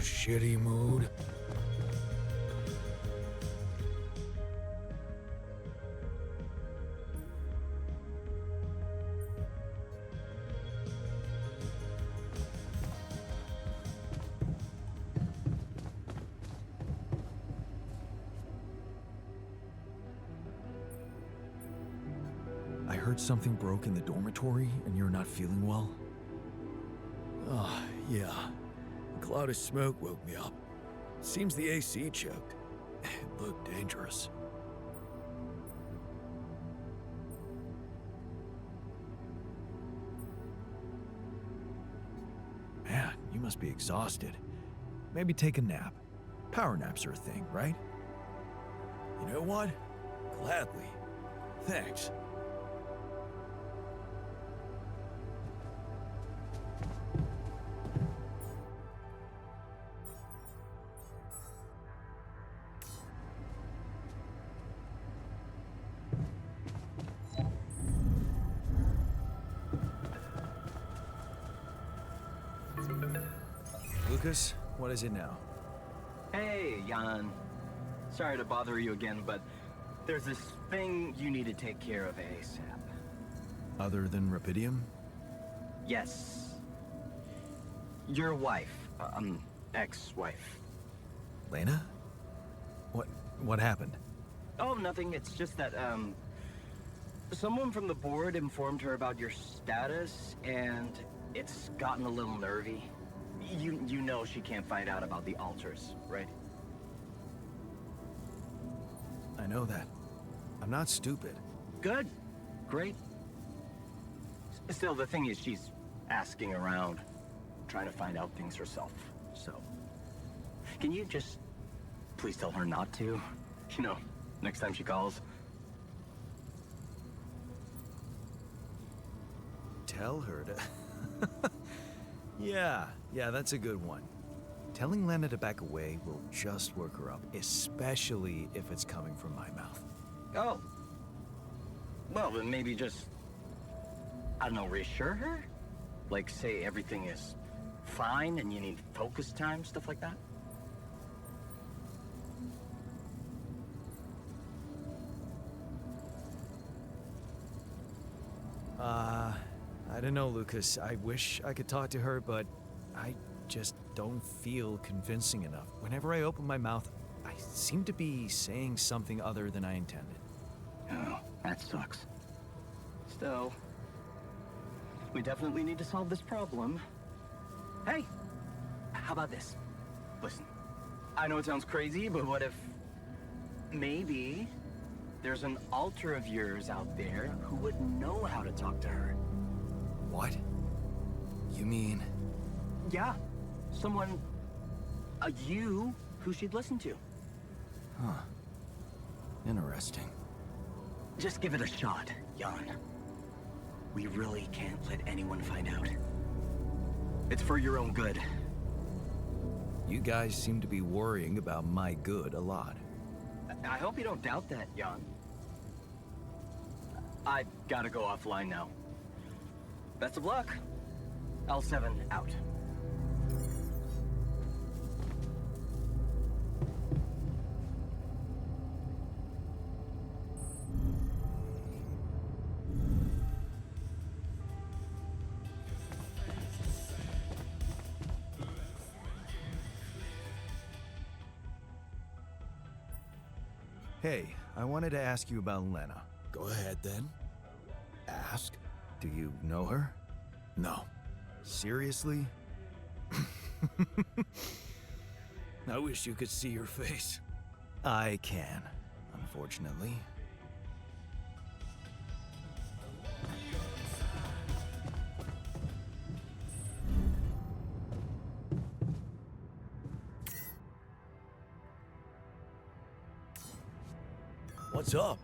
shitty mood. I heard something broke in the dormitory and you're not feeling well? Yeah. A cloud of smoke woke me up. Seems the AC choked. It looked dangerous. Man, you must be exhausted. Maybe take a nap. Power naps are a thing, right? You know what? Gladly. Thanks. Lucas, what is it now? Hey, Jan. Sorry to bother you again, but there's this thing you need to take care of ASAP. Other than Rapidium? Yes. Your wife, ex-wife. Lena? What happened? Oh, nothing. It's just that, someone from the board informed her about your status, and it's gotten a little nervy. You know she can't find out about the altars, right? I know that. I'm not stupid. Good. Great. Still, the thing is, she's asking around, trying to find out things herself. So, can you just please tell her not to? You know, next time she calls. Tell her to... Yeah, that's a good one. Telling Lena to back away will just work her up, especially if it's coming from my mouth. Oh. Well, then maybe just, I don't know, reassure her? Like, say everything is fine and you need focus time, stuff like that? I don't know, Lucas. I wish I could talk to her, but I just don't feel convincing enough. Whenever I open my mouth, I seem to be saying something other than I intended. Oh, that sucks. Still, we definitely need to solve this problem. Hey, how about this? Listen, I know it sounds crazy, but what if maybe there's an alter of yours out there who would know how to talk to her? What? You mean... Yeah, someone, you, who she'd listen to. Huh. Interesting. Just give it a shot, Jan. We really can't let anyone find out. It's for your own good. You guys seem to be worrying about my good a lot. I hope you don't doubt that, Jan. I gotta go offline now. Best of luck. L7 out. Hey, I wanted to ask you about Lena. Go ahead then. Ask. Do you know her? No. Seriously? I wish you could see your face. I can, unfortunately. What's up?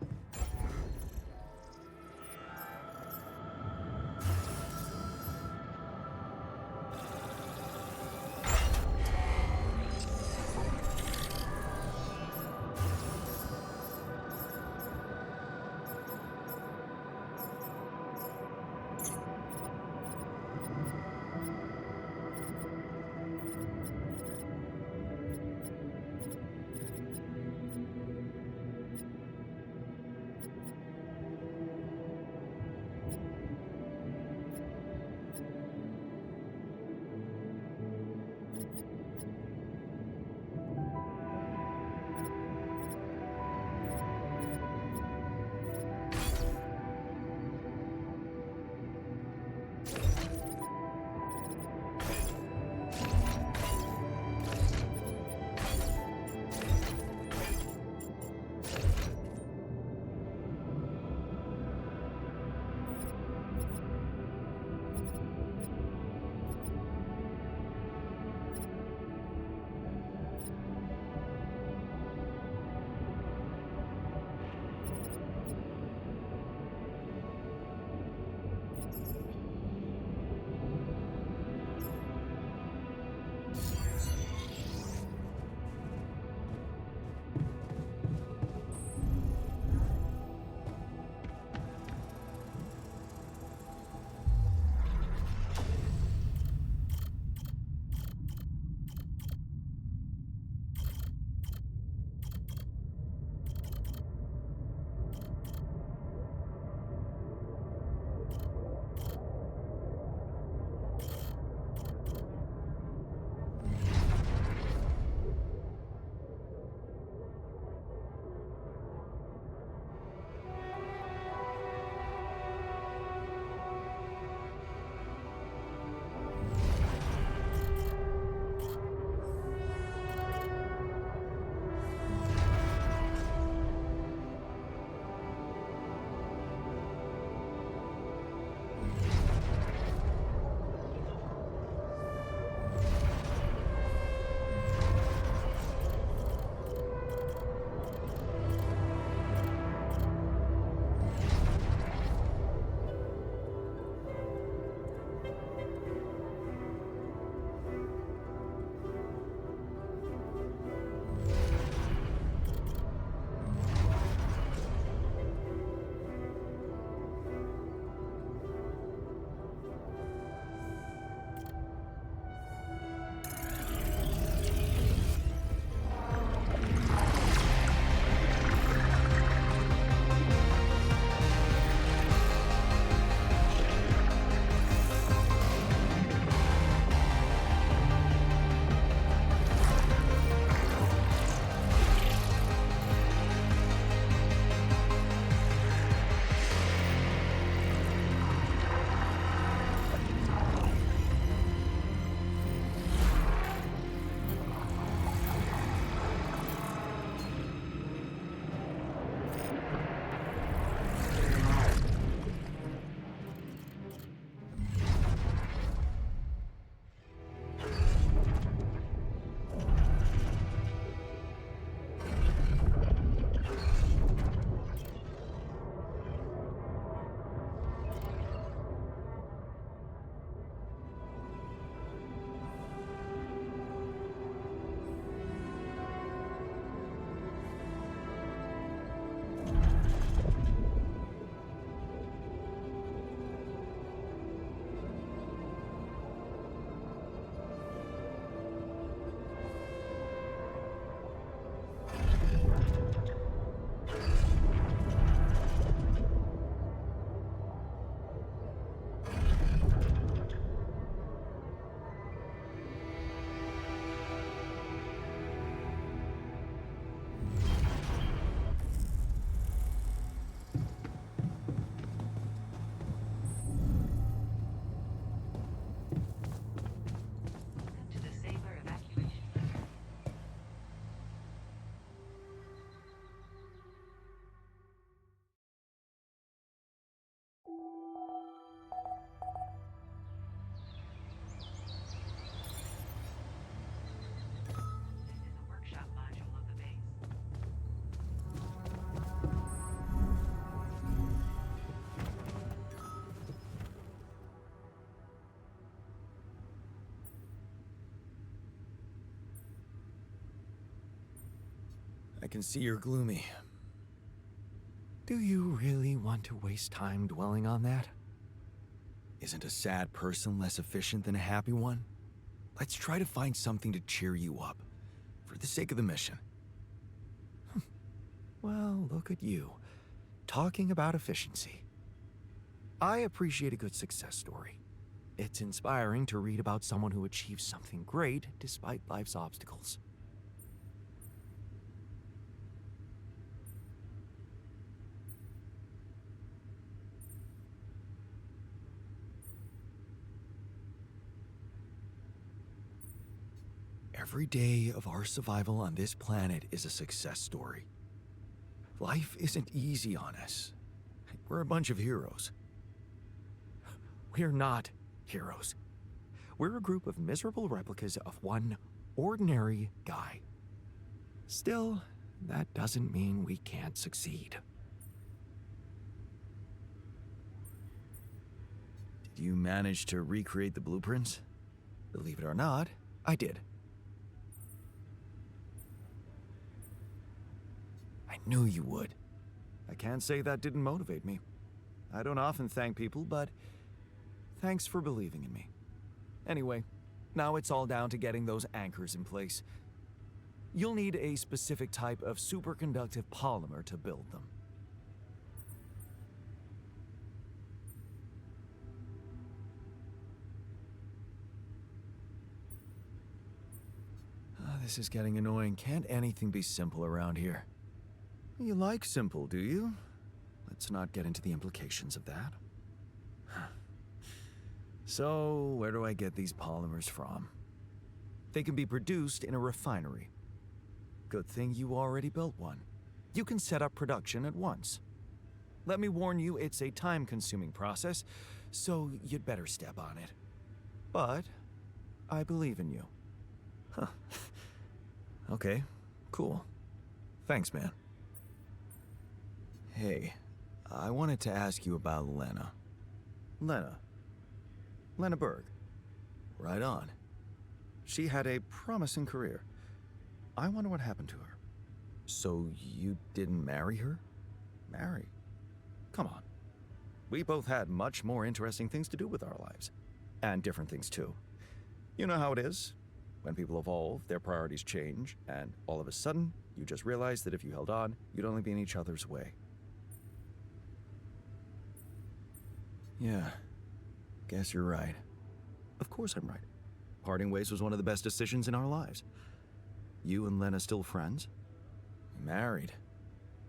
I can see you're gloomy. Do you really want to waste time dwelling on that? Isn't a sad person less efficient than a happy one? Let's try to find something to cheer you up, for the sake of the mission. Well, look at you, talking about efficiency. I appreciate a good success story. It's inspiring to read about someone who achieves something great despite life's obstacles. Every day of our survival on this planet is a success story. Life isn't easy on us. We're a bunch of heroes. We're not heroes. We're a group of miserable replicas of one ordinary guy. Still, that doesn't mean we can't succeed. Did you manage to recreate the blueprints? Believe it or not, I did. I knew you would. I can't say that didn't motivate me. I don't often thank people, but thanks for believing in me. Anyway, now it's all down to getting those anchors in place. You'll need a specific type of superconductive polymer to build them. This is getting annoying. Can't anything be simple around here? You like simple, do you? Let's not get into the implications of that. So, where do I get these polymers from? They can be produced in a refinery. Good thing you already built one. You can set up production at once. Let me warn you, it's a time-consuming process, so you'd better step on it. But I believe in you. Huh. Okay, cool. Thanks, man. Hey, I wanted to ask you about Lena. Lena Berg. Right on. She had a promising career. I wonder what happened to her. So you didn't marry her? Marry? Come on. We both had much more interesting things to do with our lives. And different things too. You know how it is. When people evolve, their priorities change, and all of a sudden, you just realize that if you held on, you'd only be in each other's way. Yeah, guess you're right. Of course I'm right. Parting ways was one of the best decisions in our lives. You and Lena still friends? We married.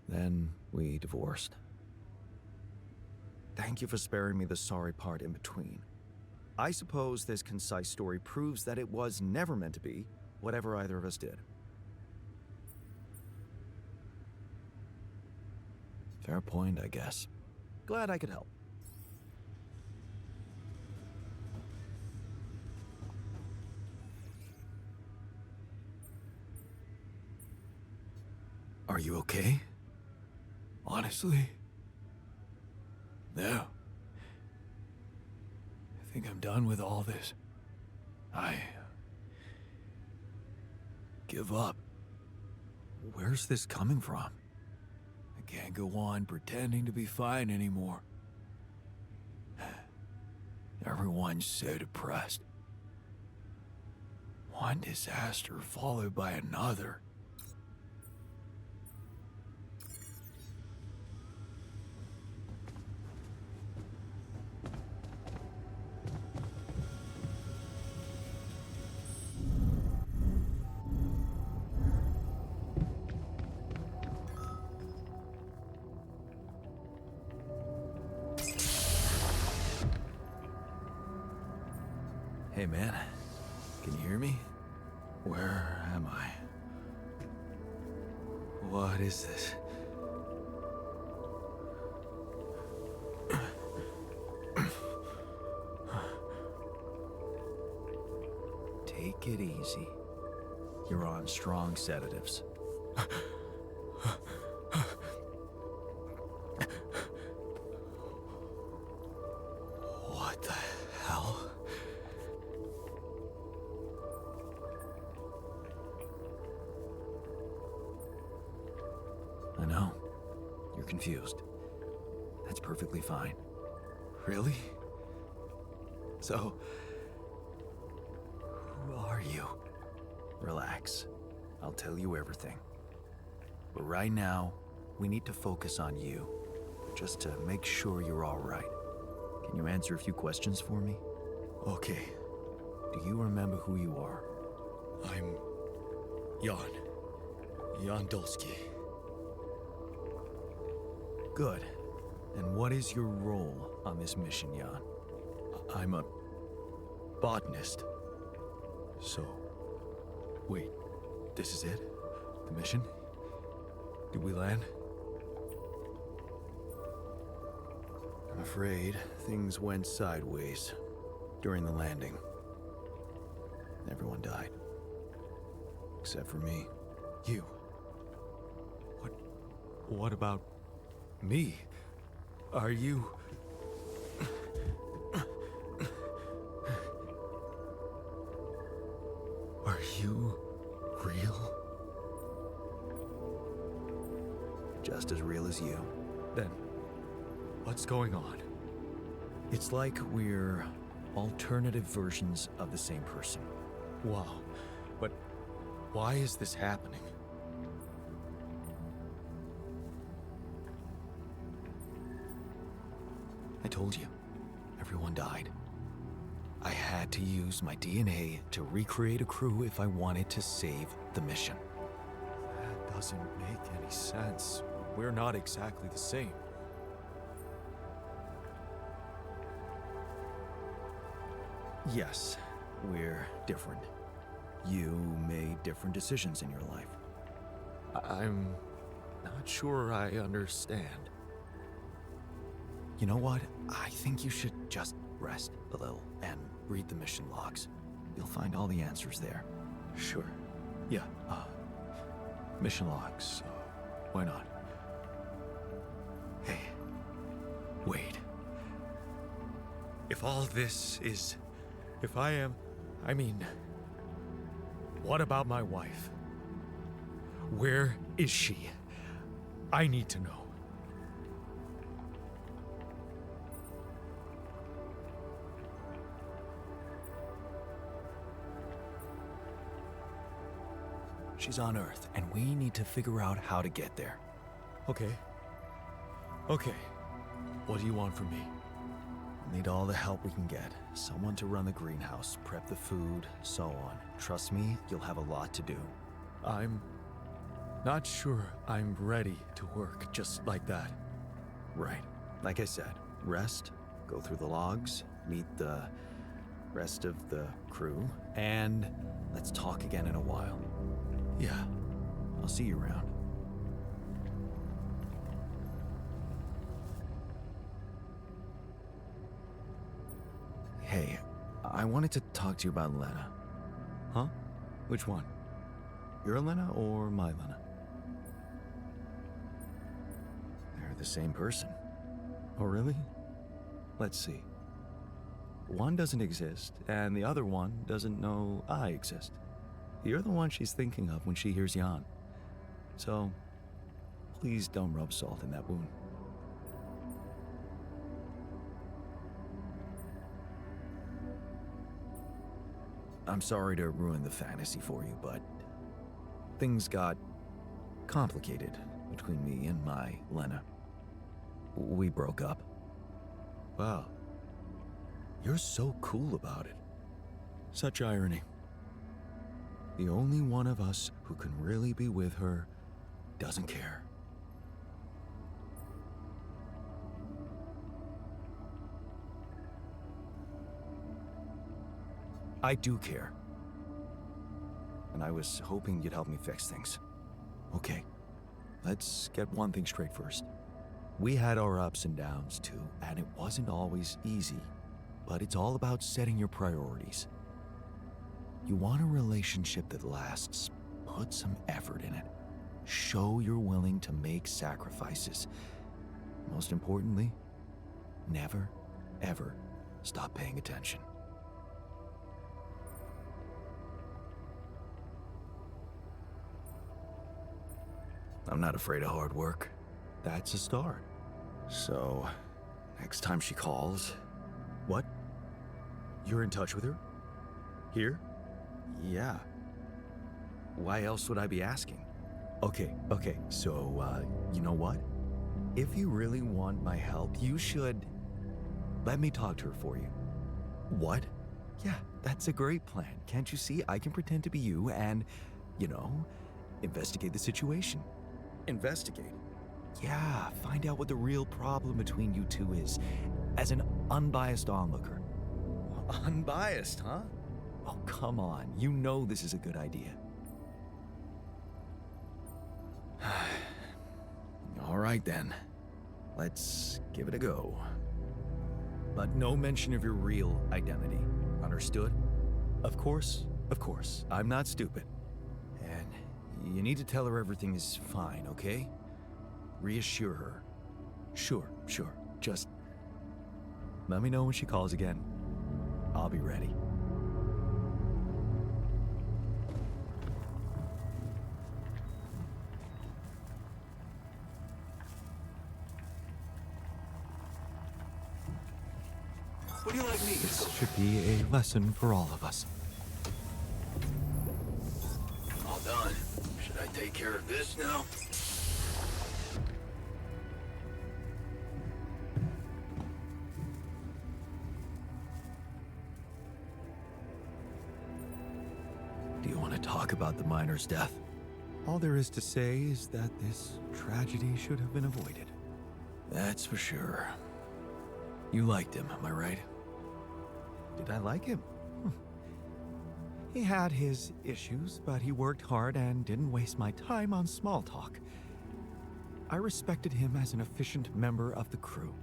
Then we divorced. Thank you for sparing me the sorry part in between. I suppose this concise story proves that it was never meant to be, whatever either of us did. Fair point, I guess. Glad I could help. Are you okay? Honestly, no. I think I'm done with all this. I give up. Where's this coming from? I can't go on pretending to be fine anymore. Everyone's so depressed. One disaster followed by another. Hey man, can you hear me? Where am I? What is this? Take it easy. You're on strong sedatives. What the hell? confused. That's perfectly fine. Really? So, who are you? Relax. I'll tell you everything. But right now, we need to focus on you, just to make sure you're all right. Can you answer a few questions for me? Okay. Do you remember who you are? I'm Jan Dolsky. Good. And what is your role on this mission, Jan? I'm a botanist. So, wait, this is it? The mission? Did we land? I'm afraid things went sideways during the landing. Everyone died. Except for me. You. What about me? Are you... Are you real? Just as real as you. Then, what's going on? It's like we're alternative versions of the same person. Wow, but why is this happening? I told you, everyone died. I had to use my DNA to recreate a crew if I wanted to save the mission. That doesn't make any sense. We're not exactly the same. Yes, we're different. You made different decisions in your life. I'm not sure I understand. You know what? I think you should just rest a little and read the mission logs. You'll find all the answers there. Sure. Yeah, mission logs. Why not? Hey, wait. If all this is... If I mean... What about my wife? Where is she? I need to know. She's on Earth, and we need to figure out how to get there. Okay. What do you want from me? Need all the help we can get. Someone to run the greenhouse, prep the food, so on. Trust me, you'll have a lot to do. I'm not sure I'm ready to work just like that. Right. Like I said, rest, go through the logs, meet the rest of the crew, and let's talk again in a while. Yeah. I'll see you around. Hey, I wanted to talk to you about Lena. Huh? Which one? Your Lena or my Lena? They're the same person. Oh, really? Let's see. One doesn't exist, and the other one doesn't know I exist. You're the one she's thinking of when she hears Jan. So, please don't rub salt in that wound. I'm sorry to ruin the fantasy for you, but things got complicated between me and my Lena. We broke up. Wow. You're so cool about it. Such irony. The only one of us who can really be with her doesn't care. I do care. And I was hoping you'd help me fix things. Okay, let's get one thing straight first. We had our ups and downs too, and it wasn't always easy. But it's all about setting your priorities. You want a relationship that lasts. Put some effort in it. Show you're willing to make sacrifices. Most importantly, never, ever stop paying attention. I'm not afraid of hard work. That's a start. So, next time she calls... What? You're in touch with her? Here? Yeah. Why else would I be asking? Okay, so, you know what? If you really want my help, you should... let me talk to her for you. What? Yeah, that's a great plan. Can't you see? I can pretend to be you and, investigate the situation. Investigate? Yeah, find out what the real problem between you two is, as an unbiased onlooker. Unbiased, huh? Oh, come on. You know this is a good idea. All right, then. Let's give it a go. But no mention of your real identity. Understood? Of course. I'm not stupid. And you need to tell her everything is fine, okay? Reassure her. Sure. Just let me know when she calls again. I'll be ready. What do you like me? This should be a lesson for all of us. All done. Should I take care of this now? Do you want to talk about the miner's death? All there is to say is that this tragedy should have been avoided. That's for sure. You liked him, am I right? Did I like him? He had his issues, but he worked hard and didn't waste my time on small talk. I respected him as an efficient member of the crew.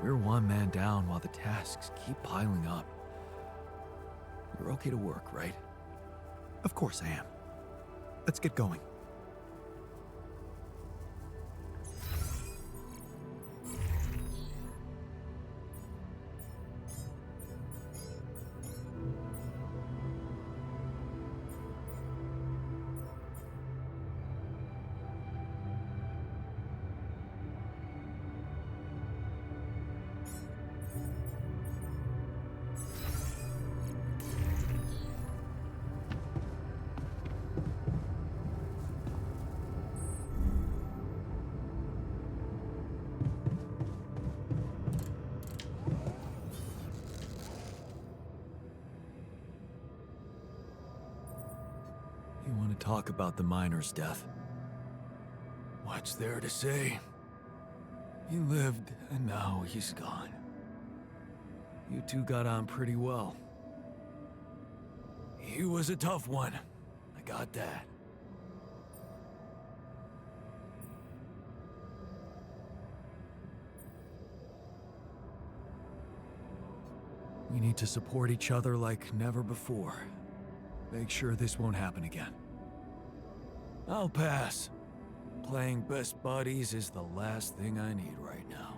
We're one man down while the tasks keep piling up. You're okay to work, right? Of course I am. Let's get going. You want to talk about the miner's death? What's there to say? He lived, and now he's gone. You two got on pretty well. He was a tough one. I got that. We need to support each other like never before. Make sure this won't happen again. I'll pass. Playing best buddies is the last thing I need right now.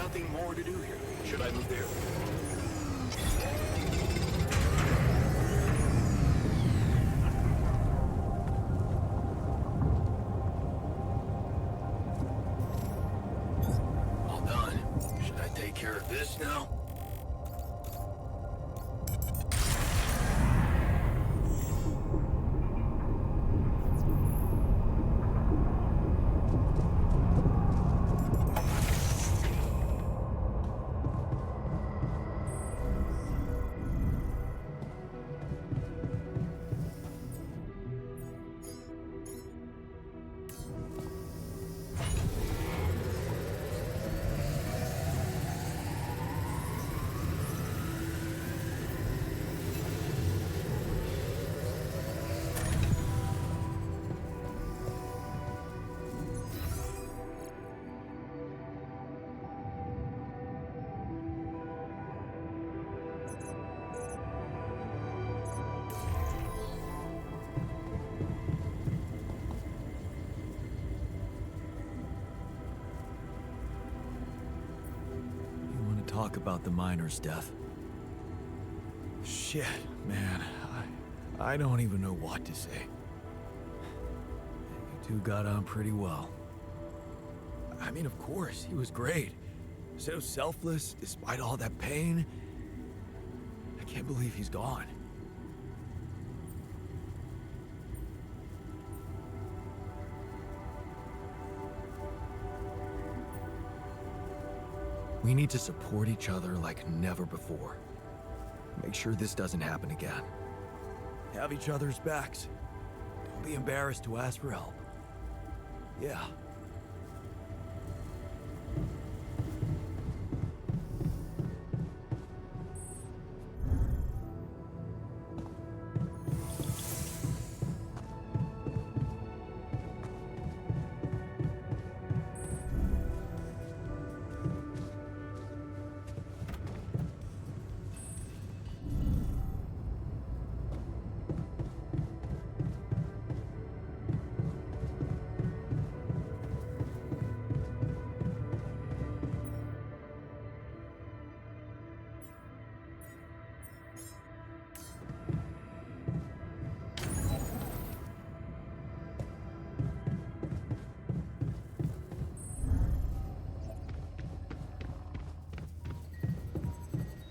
nothing more to do here. Should I move there? All done. Should I take care of this now? Talk about the miner's death. Shit, man. I don't even know what to say. You two got on pretty well. I mean, of course, he was great. So selfless, despite all that pain. I can't believe he's gone. We need to support each other like never before. Make sure this doesn't happen again. Have each other's backs. Don't be embarrassed to ask for help. Yeah.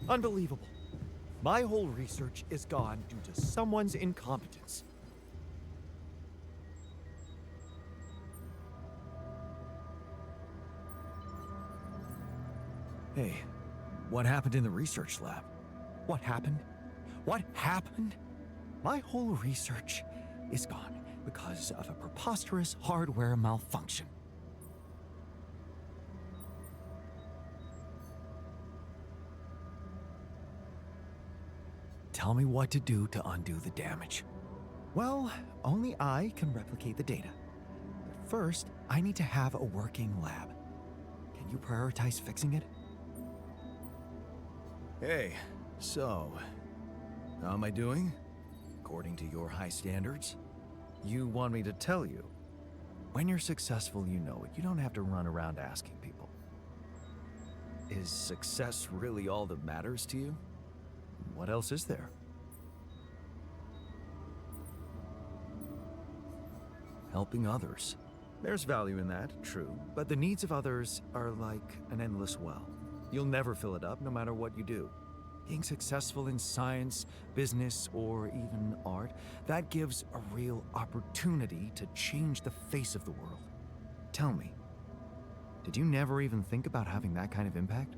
Unbelievable. My whole research is gone due to someone's incompetence. Hey, what happened in the research lab? What happened? What happened? My whole research is gone because of a preposterous hardware malfunction. Tell me what to do to undo the damage. Well, only I can replicate the data. But first, I need to have a working lab. Can you prioritize fixing it? Hey, so, how am I doing? According to your high standards? You want me to tell you? When you're successful, you know it. You don't have to run around asking people. Is success really all that matters to you? What else is there? Helping others. There's value in that, true, but the needs of others are like an endless well. You'll never fill it up, no matter what you do. Being successful in science, business, or even art, that gives a real opportunity to change the face of the world. Tell me, did you never even think about having that kind of impact?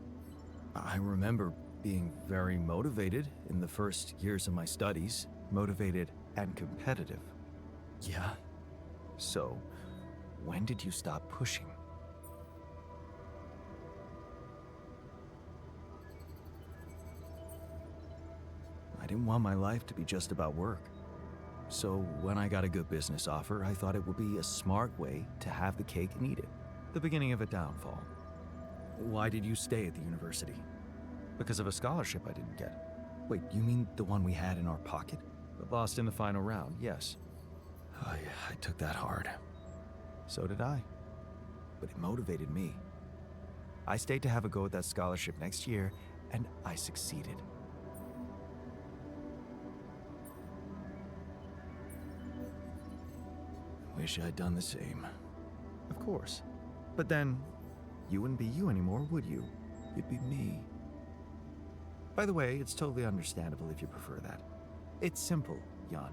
I remember being very motivated in the first years of my studies. Motivated and competitive. Yeah? So, when did you stop pushing? I didn't want my life to be just about work. So when I got a good business offer, I thought it would be a smart way to have the cake and eat it. The beginning of a downfall. Why did you stay at the university? Because of a scholarship I didn't get. Wait, you mean the one we had in our pocket? But lost in the final round, yes. I took that hard. So did I. But it motivated me. I stayed to have a go at that scholarship next year, and I succeeded. Wish I'd done the same. Of course. But then, you wouldn't be you anymore, would you? You'd be me. By the way, it's totally understandable if you prefer that. It's simple, Jan.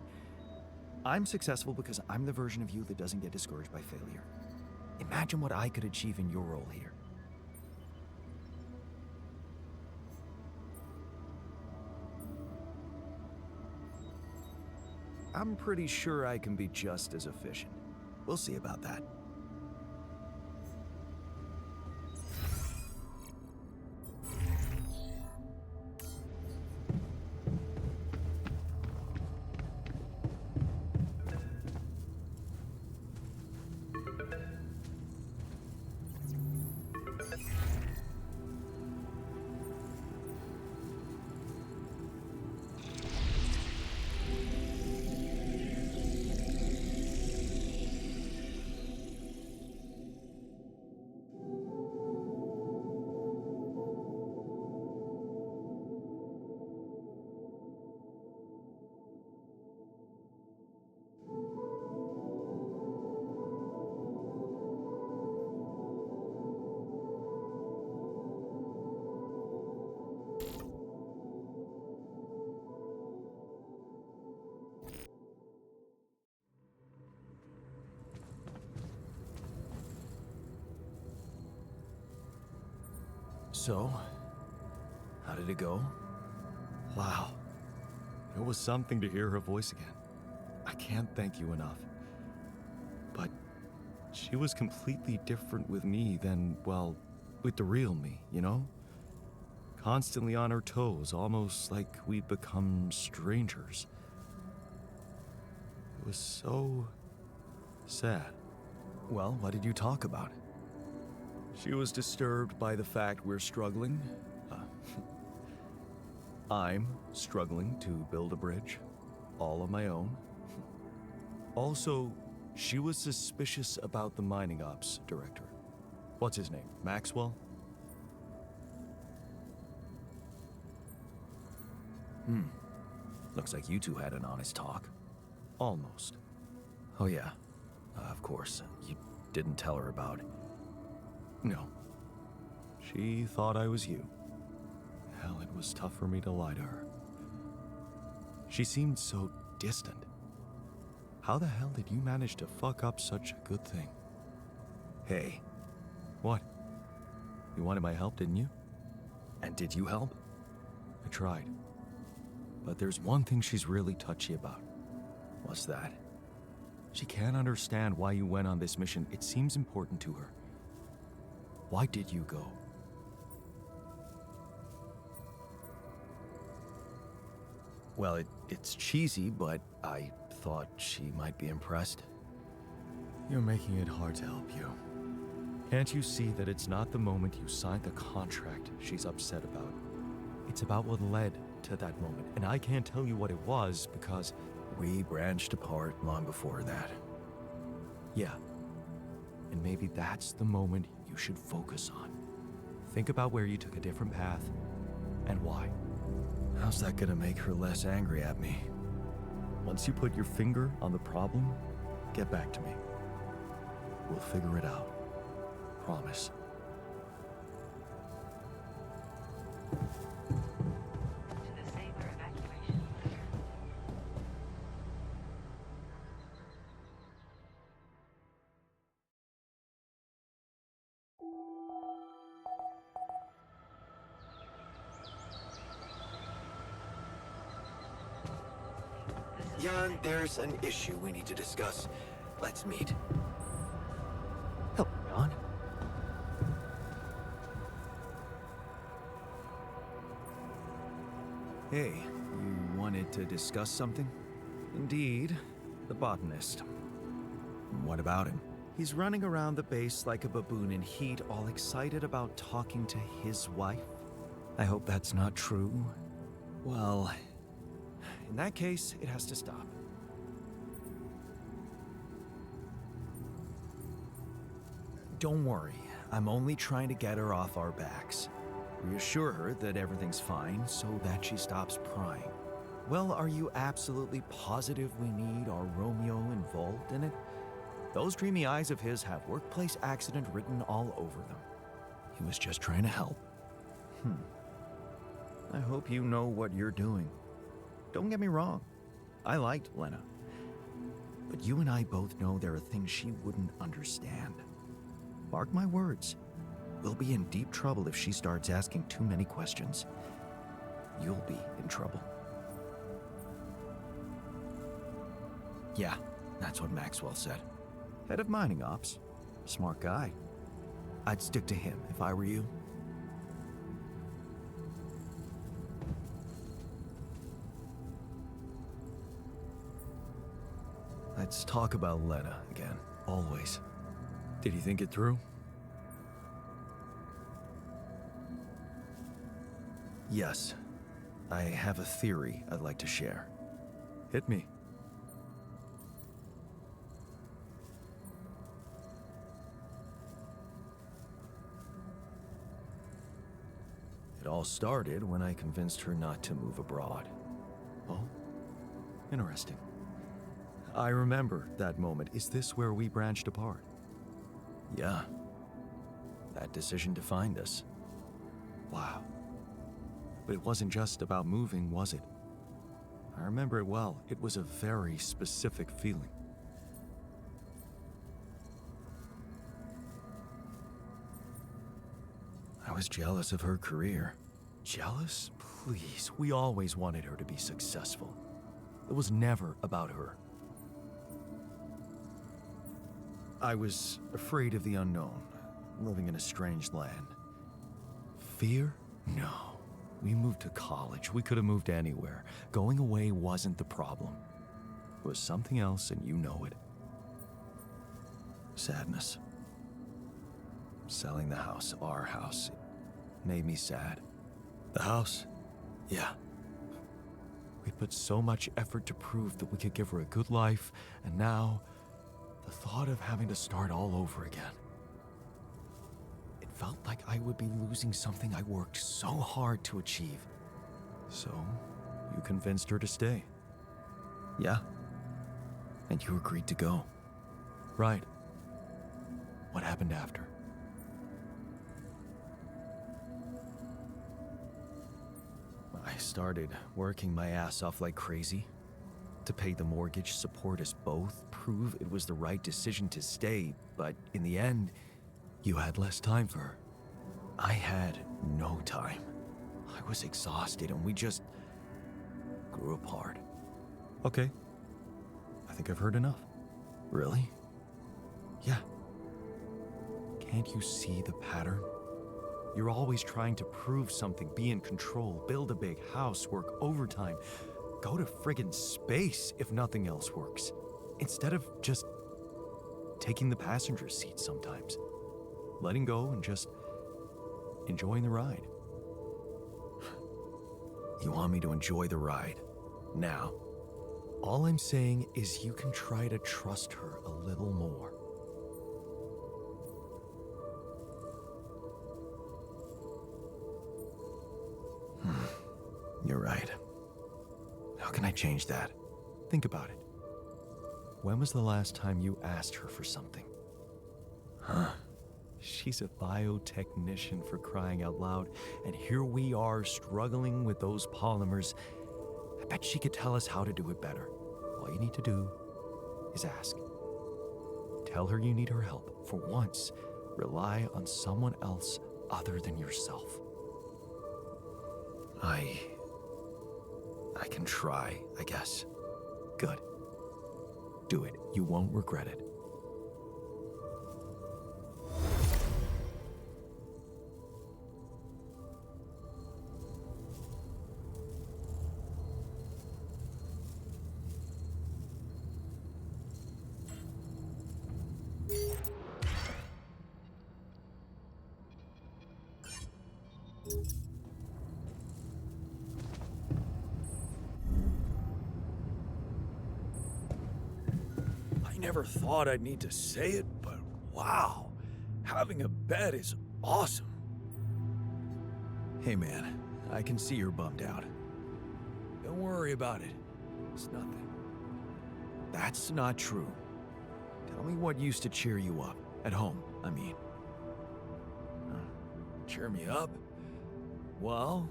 I'm successful because I'm the version of you that doesn't get discouraged by failure. Imagine what I could achieve in your role here. I'm pretty sure I can be just as efficient. We'll see about that. So, how did it go? Wow. It was something to hear her voice again. I can't thank you enough. But she was completely different with me than, well, with the real me, you know? Constantly on her toes, almost like we'd become strangers. It was so sad. Well, what did you talk about? She was disturbed by the fact we're struggling. I'm struggling to build a bridge, all on my own. Also, she was suspicious about the mining ops director. What's his name? Maxwell? Looks like you two had an honest talk. Almost. Oh yeah, of course. You didn't tell her about... No. She thought I was you. Hell, it was tough for me to lie to her. She seemed so distant. How the hell did you manage to fuck up such a good thing? Hey, What? You wanted my help, didn't you? and did you help? I tried. But there's one thing she's really touchy about. What's that? She can't understand why you went on this mission. It seems important to her. Why did you go? Well, it's cheesy, but I thought she might be impressed. You're making it hard to help you. Can't you see that it's not the moment you signed the contract she's upset about? It's about what led to that moment, and I can't tell you what it was because... We branched apart long before that. Yeah. And maybe that's the moment you should focus on. Think about where you took a different path and why. How's that gonna make her less angry at me? Once you put your finger on the problem, get back to me. We'll figure it out. Promise. To the Saber evacuation center. Jan, there's an issue we need to discuss. Let's meet. Hello, Jan. Hey, you wanted to discuss something? Indeed, the botanist. What about him? He's running around the base like a baboon in heat, all excited about talking to his wife. I hope that's not true. Well, in that case, it has to stop. Don't worry, I'm only trying to get her off our backs. Reassure her that everything's fine so that she stops prying. Well, are you absolutely positive we need our Romeo involved in it? Those dreamy eyes of his have workplace accident written all over them. He was just trying to help. I hope you know what you're doing. Don't get me wrong. I liked Lena. But you and I both know there are things she wouldn't understand. Mark my words. We'll be in deep trouble if she starts asking too many questions. You'll be in trouble. Yeah, that's what Maxwell said. Head of mining ops. Smart guy. I'd stick to him if I were you. Let's talk about Lena again, always. Did you think it through? Yes, I have a theory I'd like to share. Hit me. It all started when I convinced her not to move abroad. Oh, interesting. I remember that moment. Is this where we branched apart? Yeah. That decision defined us. Wow. But it wasn't just about moving, was it? I remember it well. It was a very specific feeling. I was jealous of her career. Jealous? Please, we always wanted her to be successful. It was never about her. I was afraid of the unknown, living in a strange land. Fear? No. We moved to college. We could have moved anywhere. Going away wasn't the problem. It was something else, and you know it. Sadness. Selling the house, our house, made me sad. The house? Yeah. We put so much effort to prove that we could give her a good life, and now, the thought of having to start all over again. It felt like I would be losing something I worked so hard to achieve. So, you convinced her to stay. Yeah. And you agreed to go. Right. What happened after? I started working my ass off like crazy to pay the mortgage, support us both, prove it was the right decision to stay, but in the end, You had less time for her. I had no time. I was exhausted and we just grew apart. Okay. I think I've heard enough. Really? Yeah. Can't you see the pattern? You're always trying to prove something, be in control, build a big house, work overtime, go to friggin' space if nothing else works, instead of just taking the passenger seat sometimes, letting go and just enjoying the ride. You want me to enjoy the ride now? All I'm saying is you can try to trust her a little more. You're right. How can I change that? Think about it. When was the last time you asked her for something? Huh? She's a biotechnician, for crying out loud, and here we are struggling with those polymers. I bet she could tell us how to do it better. All you need to do is ask. Tell her you need her help. For once, rely on someone else other than yourself. I can try, I guess. Good. Do it. You won't regret it. I never thought I'd need to say it, but wow. Having a bed is awesome. Hey man, I can see you're bummed out. Don't worry about it. It's nothing. That's not true. Tell me what used to cheer you up. At home, I mean. Cheer me up? Well,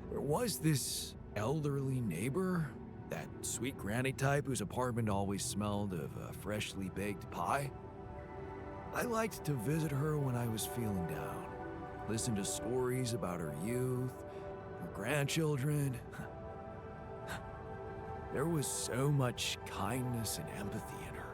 there was this elderly neighbor, that sweet granny type whose apartment always smelled of a freshly baked pie. I liked to visit her when I was feeling down, listen to stories about her youth, her grandchildren. There was so much kindness and empathy in her.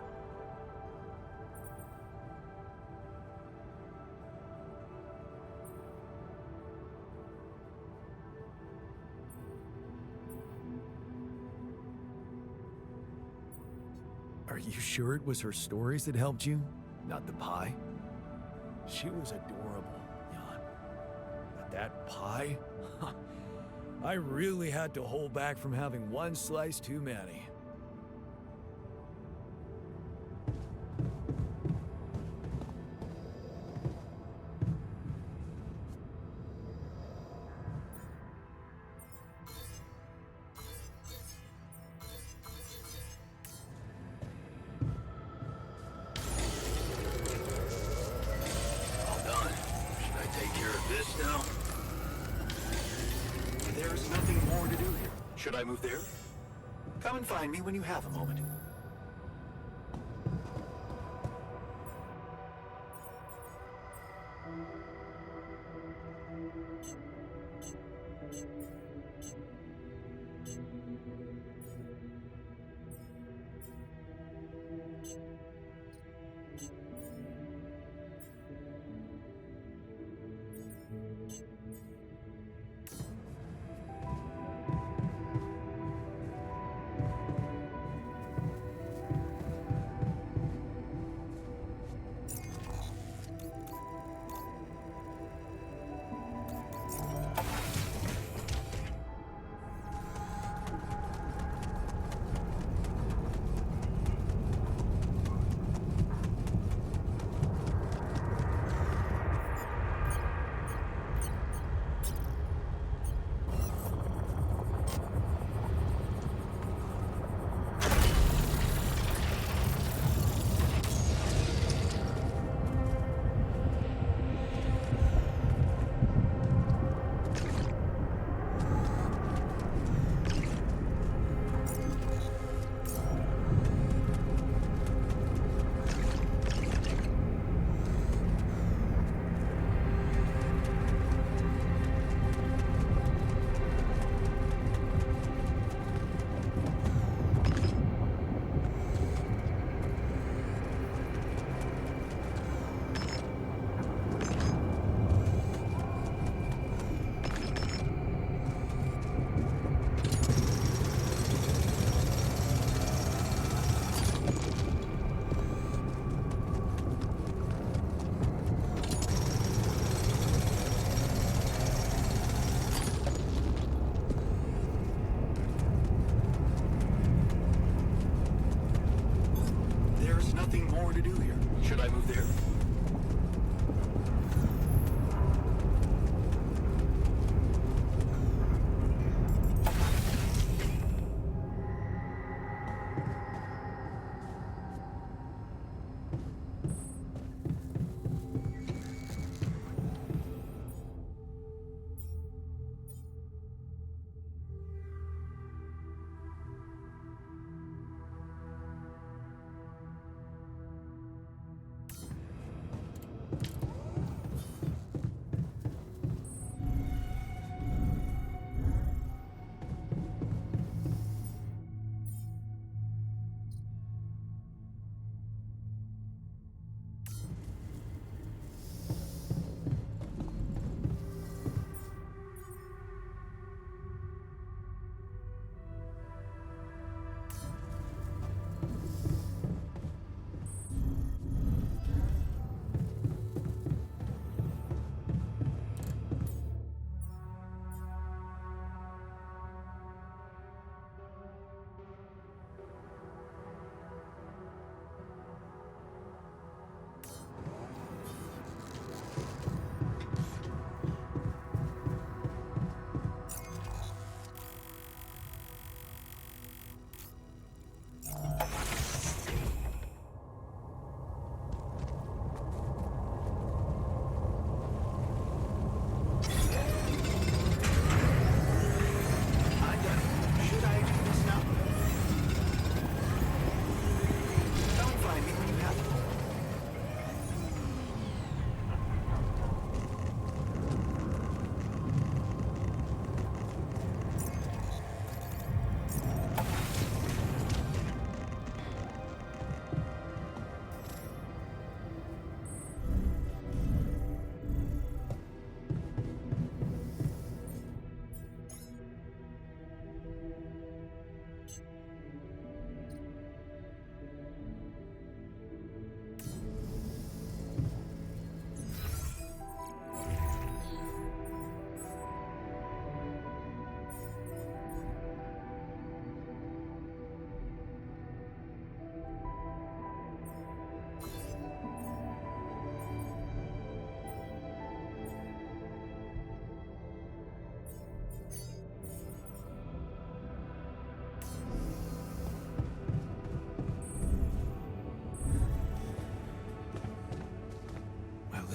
Are you sure it was her stories that helped you, not the pie? She was adorable, Jan. But that pie? I really had to hold back from having one slice too many. All done. Should I take care of this now? There's nothing more to do here. Should I move there? Come and find me when you have a moment. Nothing more to do here. Should I move there?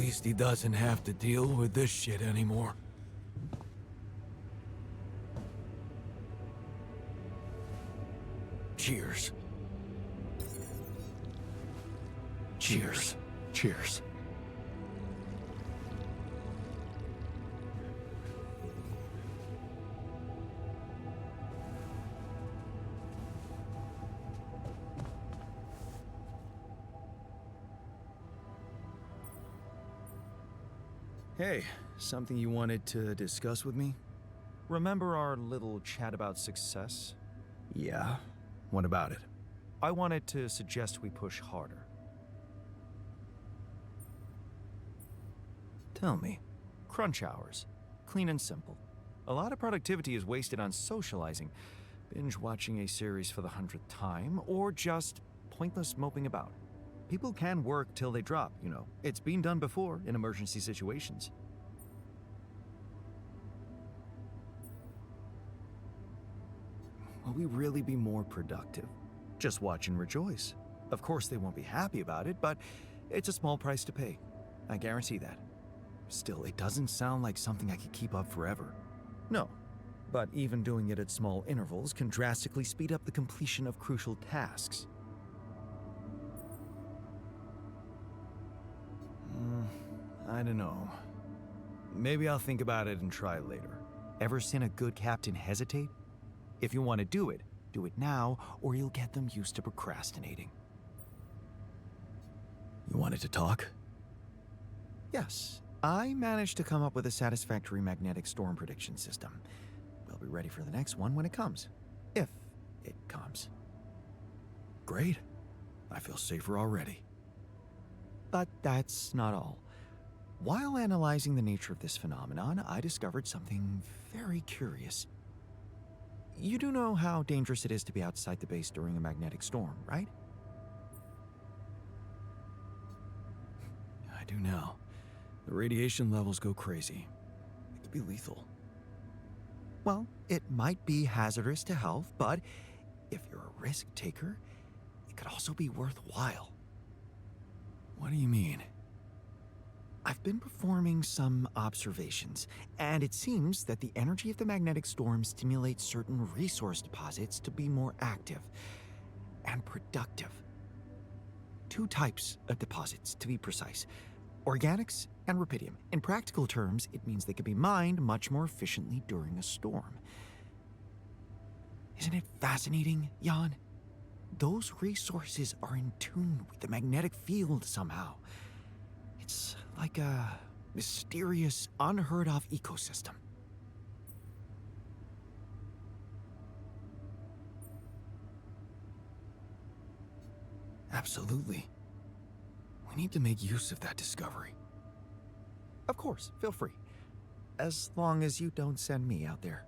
least he doesn't have to deal with this shit anymore. Cheers. Cheers. Cheers. Hey, something you wanted to discuss with me? Remember our little chat about success? Yeah? What about it? I wanted to suggest we push harder. Tell me, crunch hours, clean and simple. A lot of productivity is wasted on socializing, binge watching a series for the 100th time, or just pointless moping about. People can work till they drop, you know. It's been done before in emergency situations. Will we really be more productive? Just watch and rejoice. Of course, they won't be happy about it, but it's a small price to pay. I guarantee that. Still, it doesn't sound like something I could keep up forever. No, but even doing it at small intervals can drastically speed up the completion of crucial tasks. I don't know. Maybe I'll think about it and try later. Ever seen a good captain hesitate? If you want to do it now, or you'll get them used to procrastinating. You wanted to talk? Yes, I managed to come up with a satisfactory magnetic storm prediction system. We'll be ready for the next one when it comes. If it comes. Great. I feel safer already. But that's not all. While analyzing the nature of this phenomenon, I discovered something very curious. You do know how dangerous it is to be outside the base during a magnetic storm, right? I do now. The radiation levels go crazy. It could be lethal. Well, it might be hazardous to health, but if you're a risk taker, it could also be worthwhile. What do you mean? I've been performing some observations, and it seems that the energy of the magnetic storm stimulates certain resource deposits to be more active and productive. 2 types of deposits, to be precise: organics and rubidium. In practical terms, it means they can be mined much more efficiently during a storm. Isn't it fascinating, Jan? Those resources are in tune with the magnetic field somehow. It's like a mysterious, unheard-of ecosystem. Absolutely. We need to make use of that discovery. Of course, feel free. As long as you don't send me out there.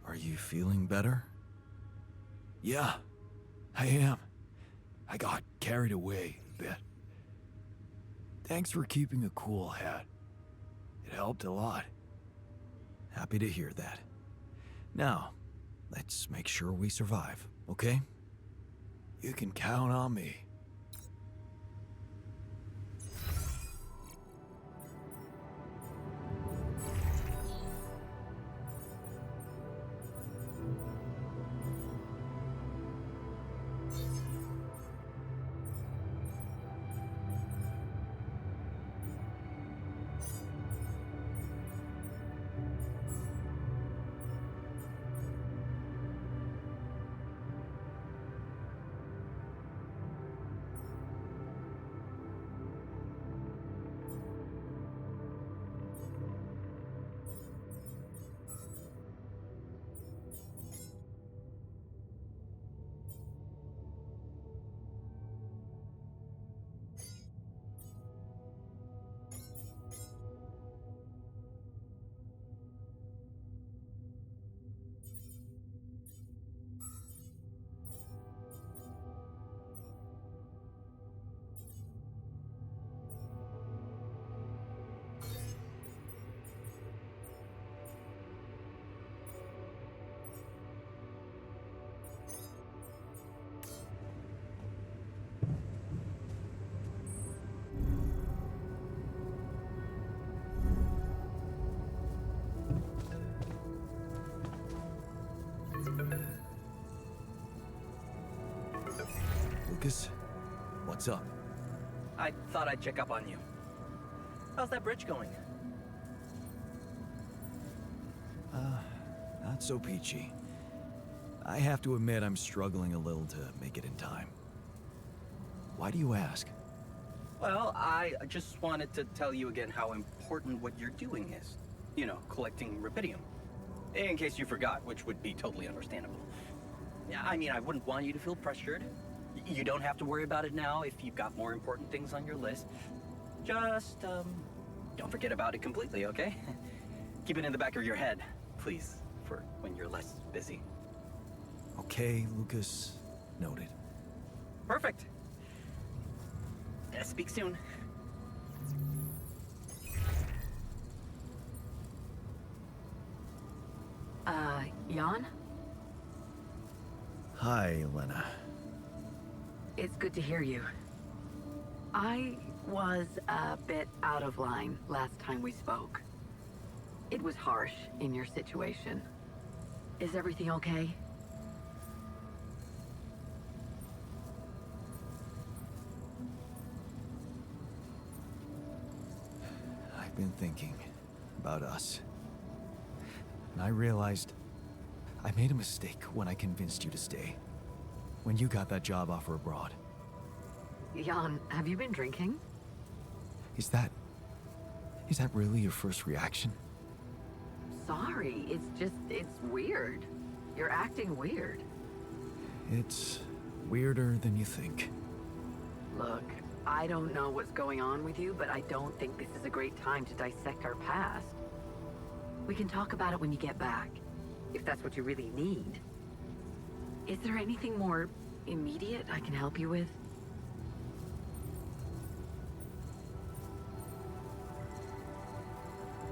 Are you feeling better? Yeah, I am. I got carried away a bit. Thanks for keeping a cool head. It helped a lot. Happy to hear that. Now, let's make sure we survive, okay? You can count on me. Lucas, what's up? I thought I'd check up on you. How's that bridge going? Not so peachy. I have to admit I'm struggling a little to make it in time. Why do you ask? Well, I just wanted to tell you again how important what you're doing is. You know, collecting rubidium. In case you forgot, which would be totally understandable. Yeah, I mean, I wouldn't want you to feel pressured. You don't have to worry about it now if you've got more important things on your list. Just, don't forget about it completely, okay? Keep it in the back of your head, please, for when you're less busy. Okay, Lucas. Noted. Perfect. Speak soon. Jan? Hi, Lena. It's good to hear you. I was a bit out of line last time we spoke. It was harsh in your situation. Is everything okay? I've been thinking about us. And I realized I made a mistake when I convinced you to stay. When you got that job offer abroad. Jan, have you been drinking? Is that really your first reaction? Sorry, it's weird. You're acting weird. It's weirder than you think. Look, I don't know what's going on with you, but I don't think this is a great time to dissect our past. We can talk about it when you get back, if that's what you really need. Is there anything more immediate I can help you with?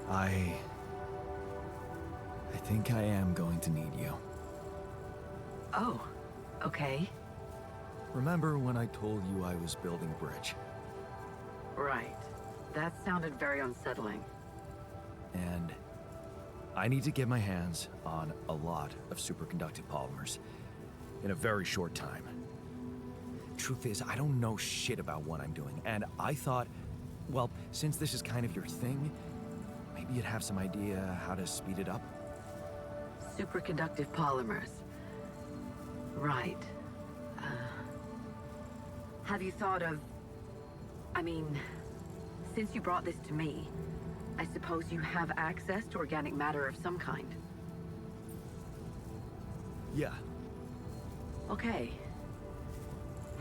I think I am going to need you. Oh, okay. Remember when I told you I was building a bridge? Right. That sounded very unsettling. And I need to get my hands on a lot of superconductive polymers in a very short time. Truth is, I don't know shit about what I'm doing, and I thought, well, since this is kind of your thing, maybe you'd have some idea how to speed it up. Superconductive polymers. Right. Have you thought of... I mean, since you brought this to me, I suppose you have access to organic matter of some kind. Yeah. Okay.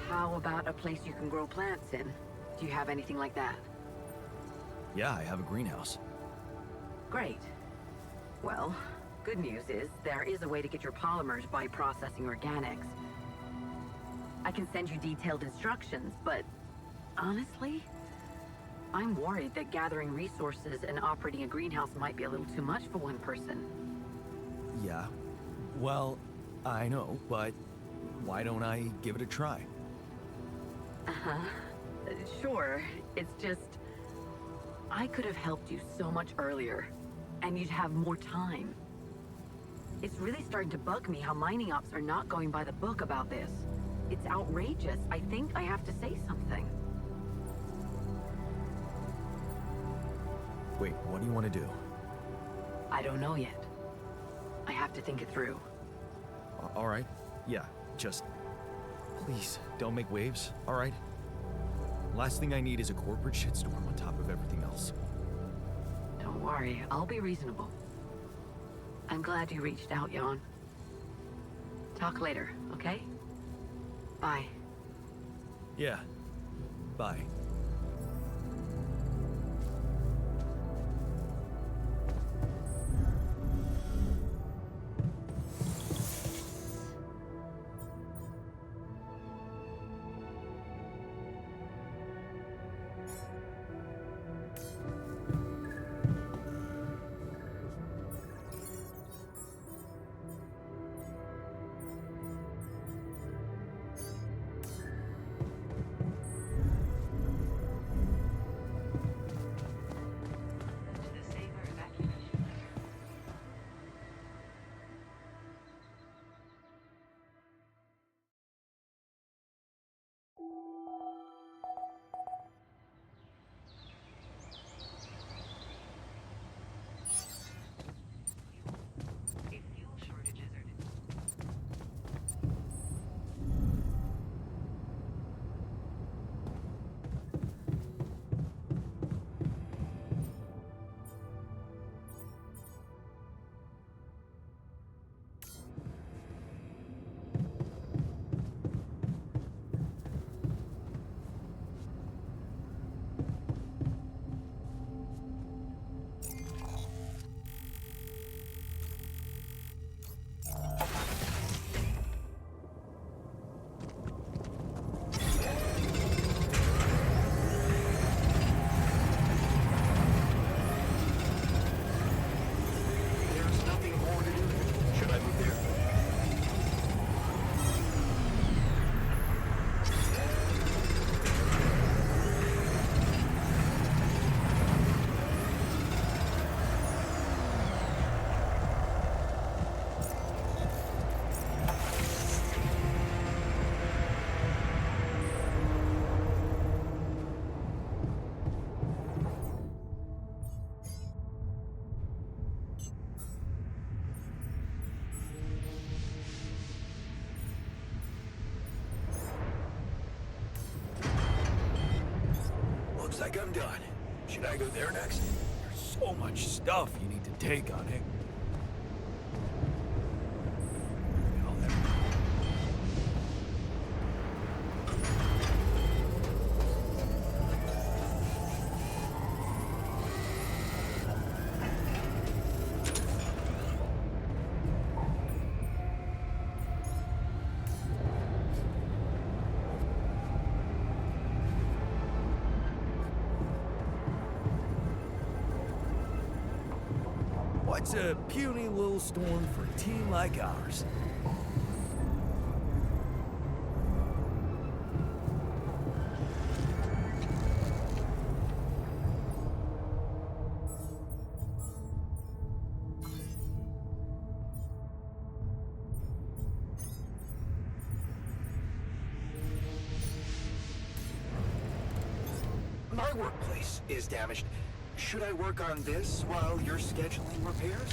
How about a place you can grow plants in? Do you have anything like that? Yeah, I have a greenhouse. Great. Well, good news is there is a way to get your polymers by processing organics. I can send you detailed instructions, but honestly, I'm worried that gathering resources and operating a greenhouse might be a little too much for one person. Yeah. Well, I know, but why don't I give it a try? Uh-huh. Sure. It's just... I could have helped you so much earlier, and you'd have more time. It's really starting to bug me how mining ops are not going by the book about this. It's outrageous. I think I have to say something. Wait, what do you want to do? I don't know yet. I have to think it through. All right. Yeah, just... Please, don't make waves, all right? Last thing I need is a corporate shitstorm on top of everything else. Don't worry, I'll be reasonable. I'm glad you reached out, Jan. Talk later, okay? Bye. Yeah. Bye. Looks like I'm done. Should I go there next? There's so much stuff you need to take on it. All that- What's a puny little storm for a team like ours? My workplace is damaged. Should I work on this while you're scheduling repairs?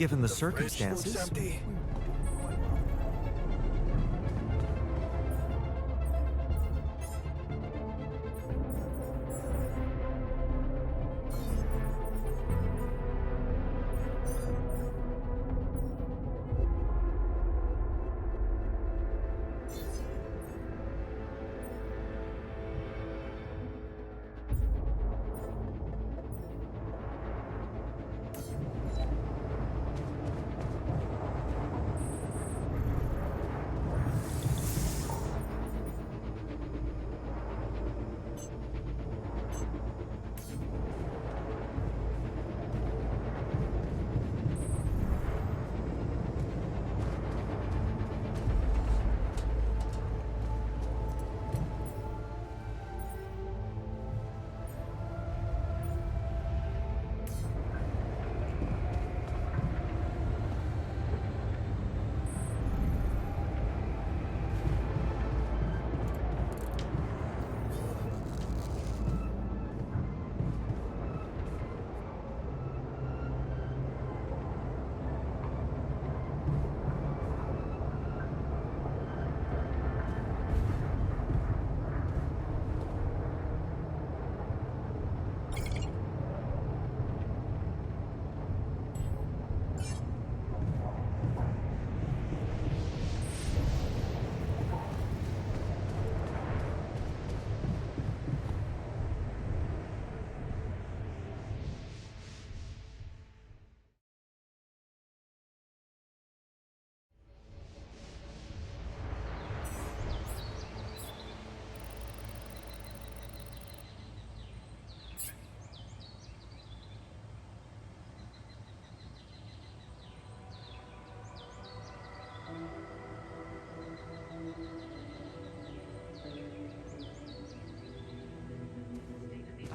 Given the fridge looks circumstances. empty.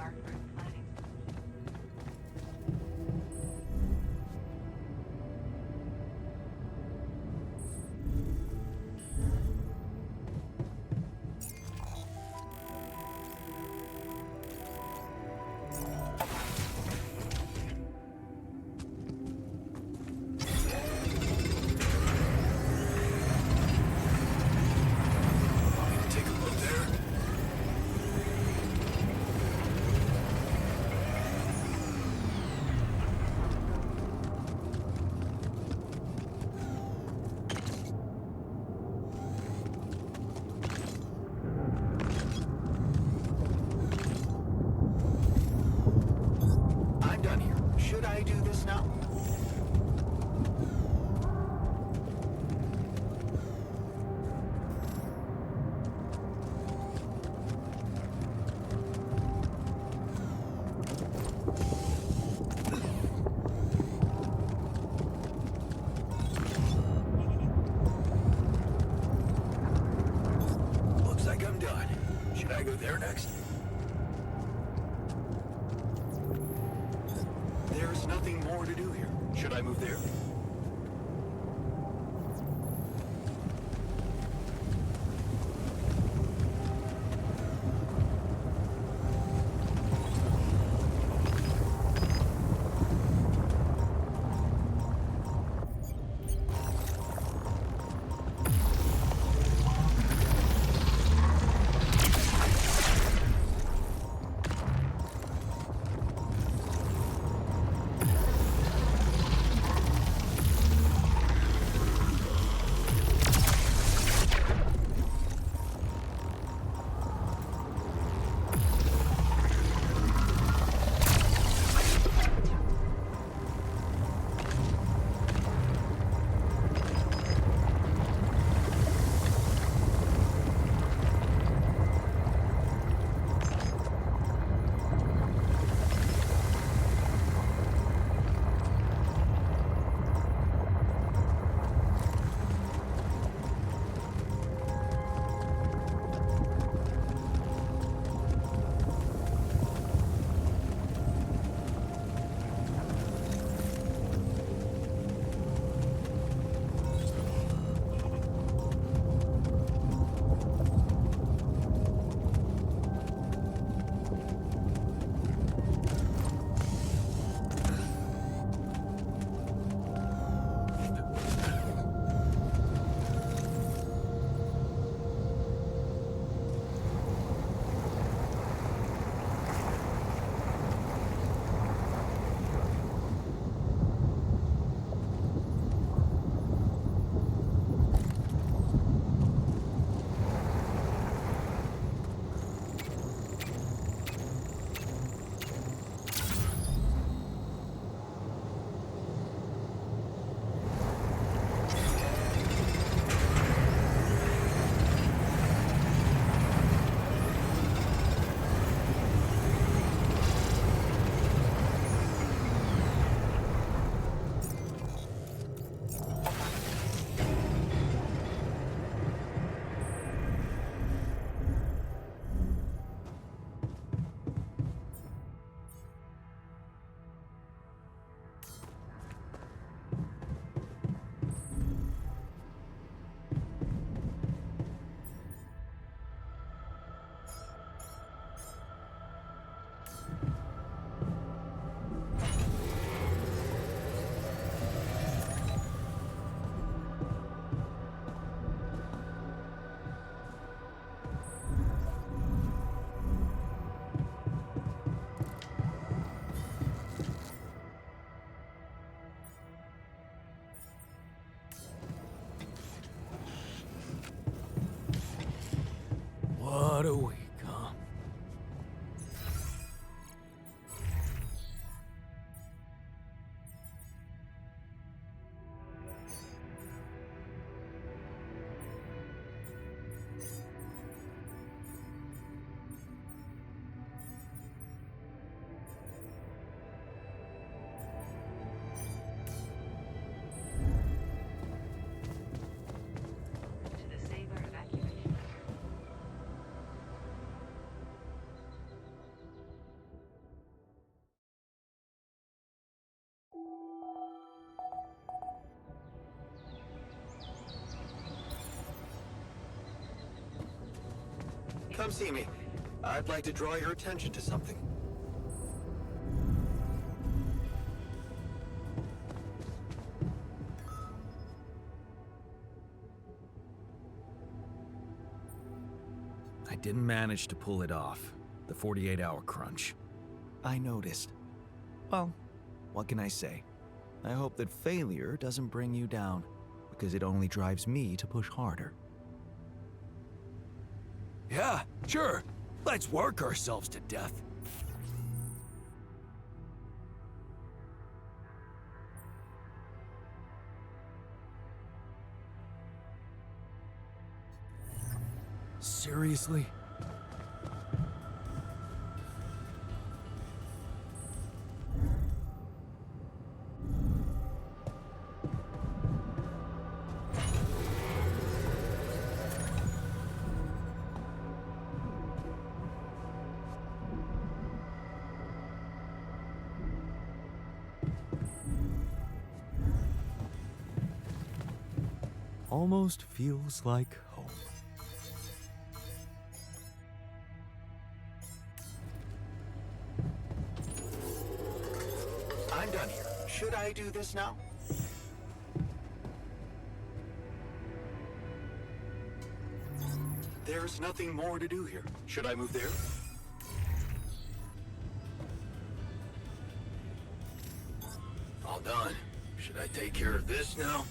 heartburn flooding. Take a look there. I'm done here. Should I do this now? Looks like I'm done. Should I go there next? There's nothing more to do here. Should I move there? What a week, huh? To the Saber evacuation. come see me. I'd like to draw your attention to something. I didn't manage to pull it off, the 48-hour crunch. I noticed. Well, what can I say? I hope that failure doesn't bring you down, because it only drives me to push harder. Yeah, sure. Let's work ourselves to death. Seriously? Almost feels like home. I'm done here. Should I do this now? There's nothing more to do here. Should I move there? All done. Should I take care of this now?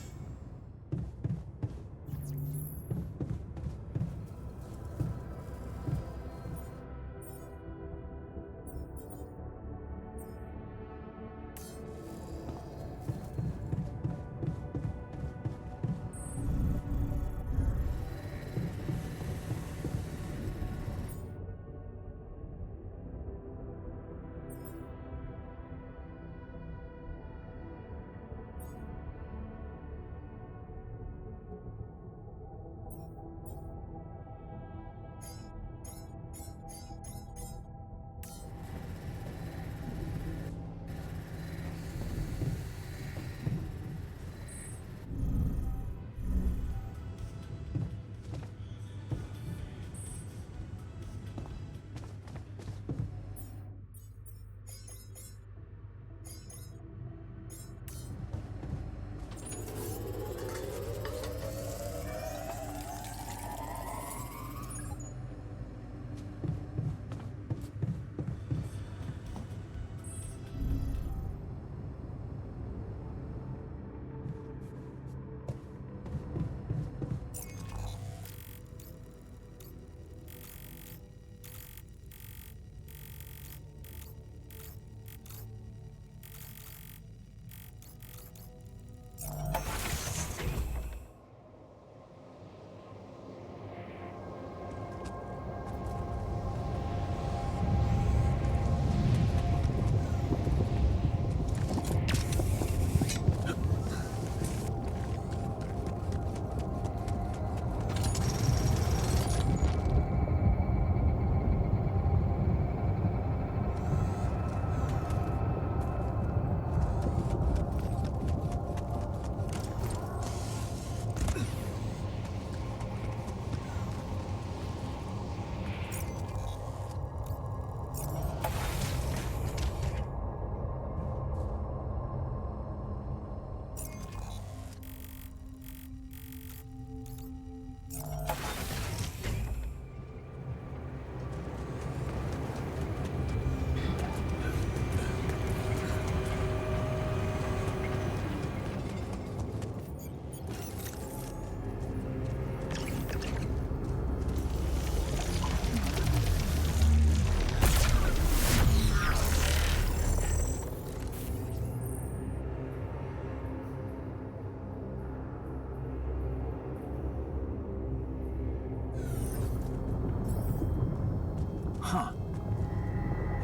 Huh.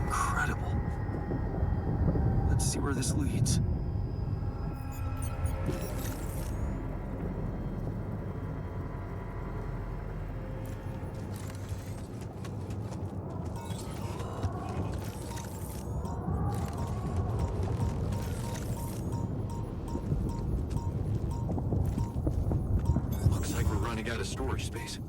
Incredible. Let's see where this leads. Looks like we're running out of storage space.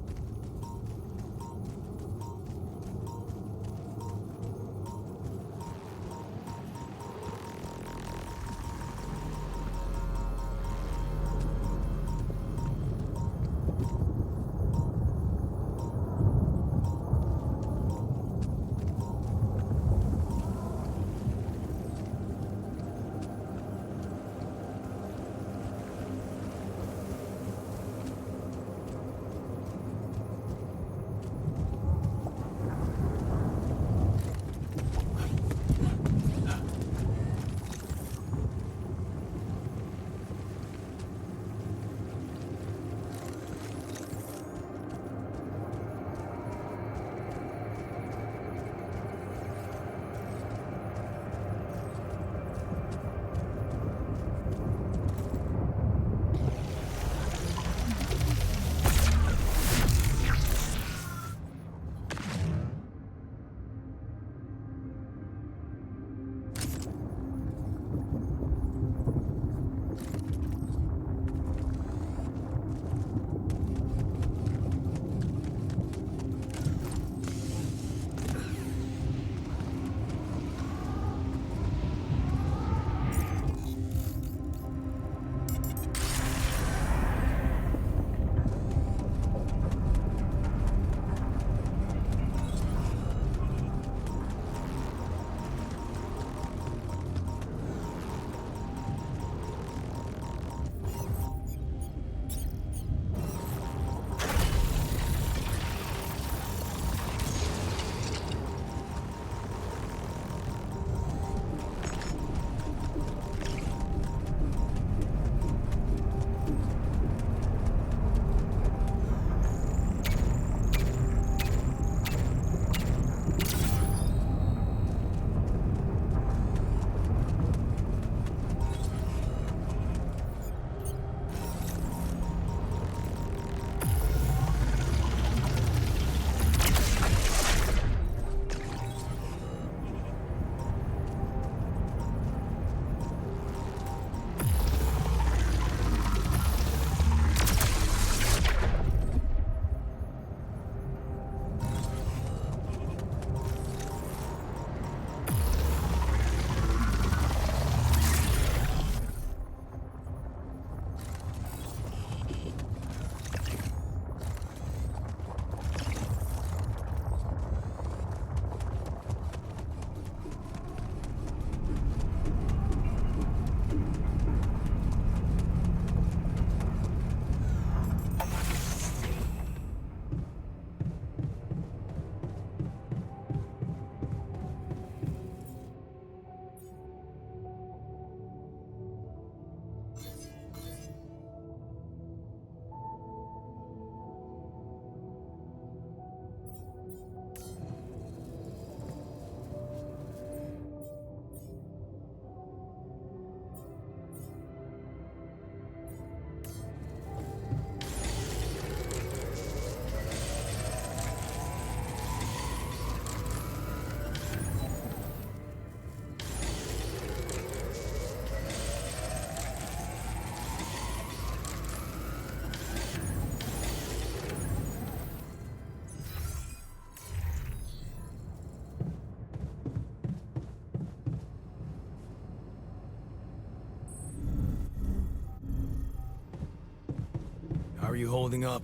holding up?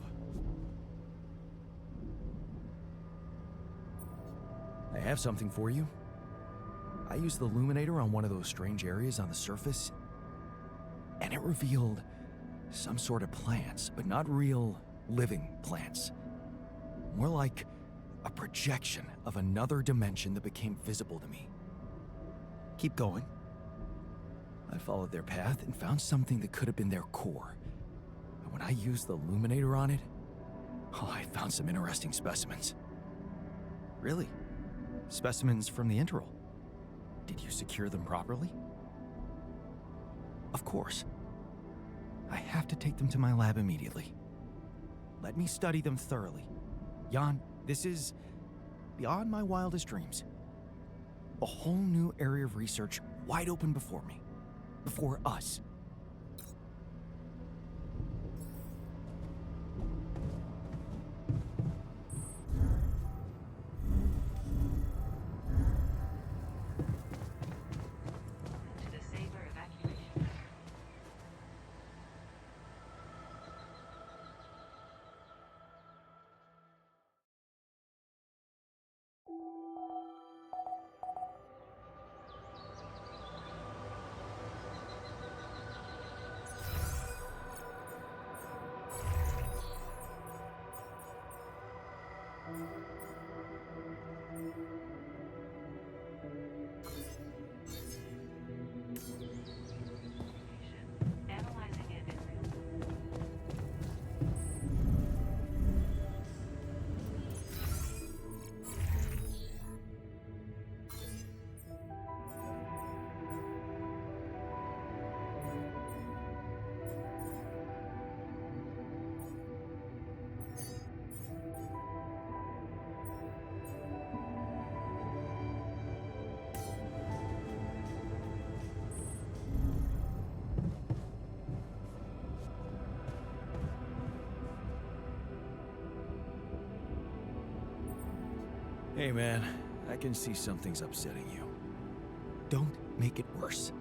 I have something for you. I used the illuminator on one of those strange areas on the surface, and it revealed some sort of plants, but not real living plants. More like a projection of another dimension that became visible to me. Keep going. I followed their path and found something that could have been their core. And when I used the illuminator on it, I found some interesting specimens. Really? Specimens from the interval? Did you secure them properly? Of course. I have to take them to my lab immediately. Let me study them thoroughly. Jan, this is beyond my wildest dreams. A whole new area of research wide open before me. Before us. To the Saber evacuation center. Analyzing it in real time. Hey man, I can see something's upsetting you. Don't make it worse.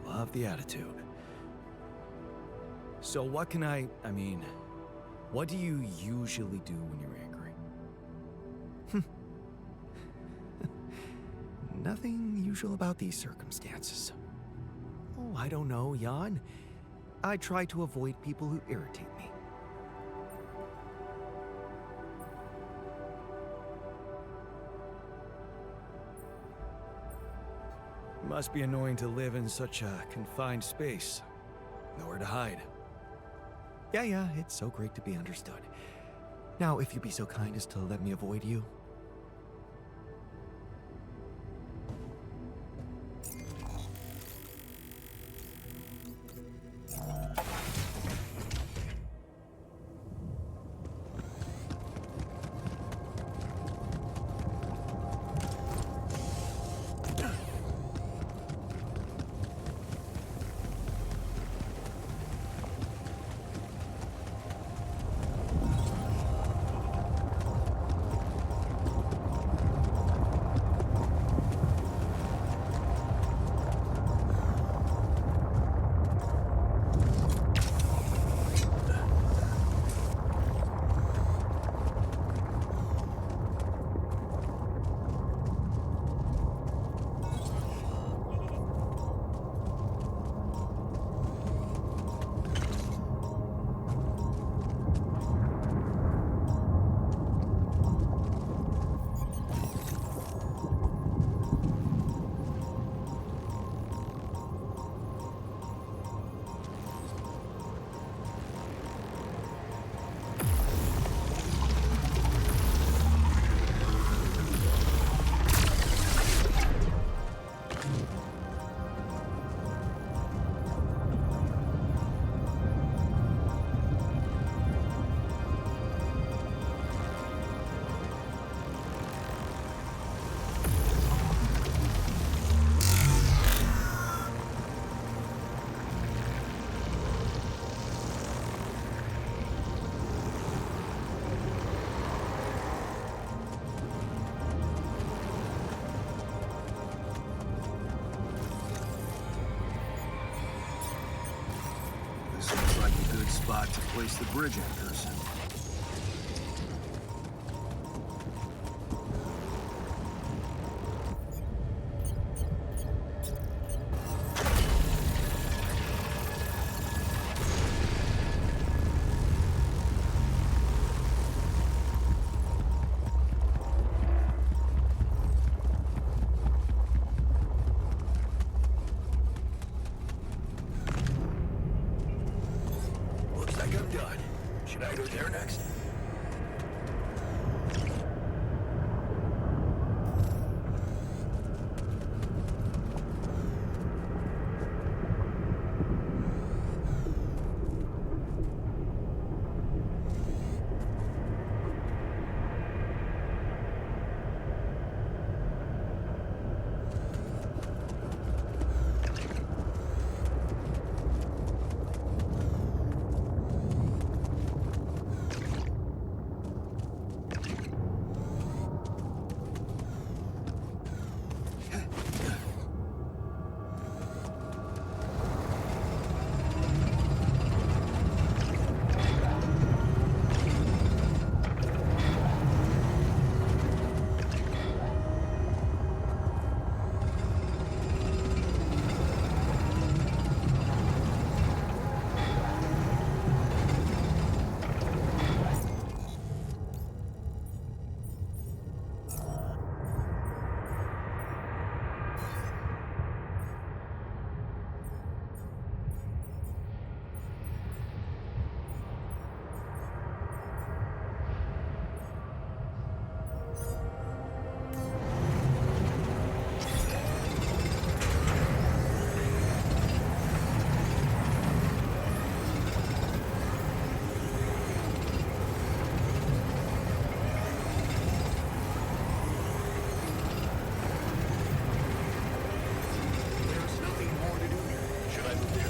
Love the attitude. So what can I mean, what do you usually do when you're angry? Nothing usual about these circumstances. Oh, I don't know, Jan. I try to avoid people who irritate me. Must be annoying to live in such a confined space. Nowhere to hide. Yeah, it's so great to be understood. Now, if you'd be so kind as to let me avoid you. spot to place the bridge anchors. Looks like I'm done. Should I go there next? There's nothing more to do here. Should I move there?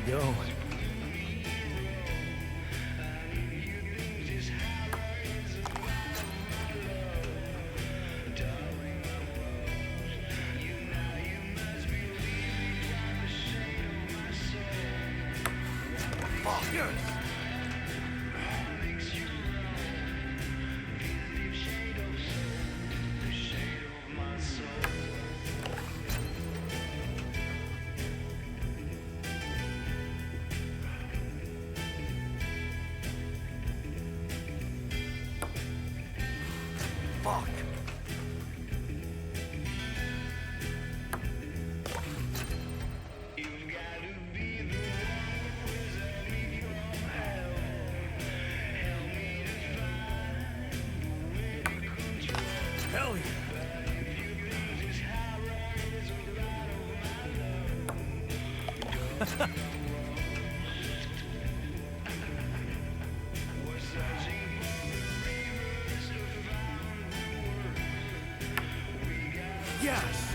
Go. Fuck! Yes!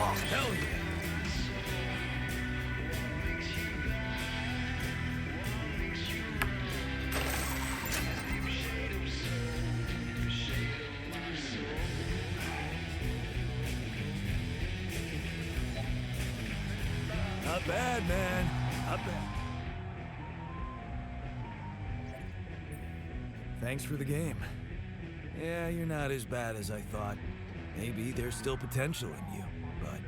Oh, hell yeah! Not bad, man. Not bad. Thanks for the game. Yeah, you're not as bad as I thought. Maybe there's still potential in you, but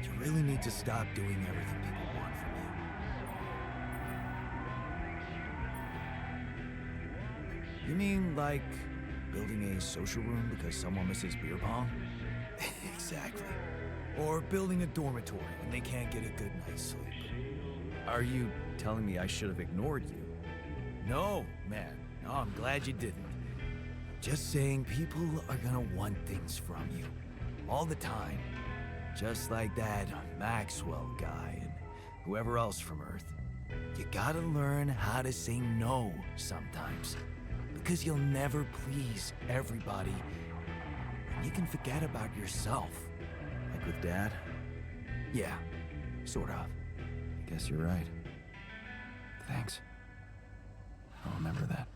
you really need to stop doing everything people want from you. You mean like building a social room because someone misses beer pong? Exactly. Or building a dormitory when they can't get a good night's sleep. Are you telling me I should have ignored you? No, man. No, I'm glad you didn't. Just saying people are gonna want things from you. All the time. Just like that Maxwell guy and whoever else from Earth. You gotta learn how to say no sometimes. Because you'll never please everybody. And you can forget about yourself. Like with Dad? Yeah, sort of. I guess you're right. Thanks. I'll remember that.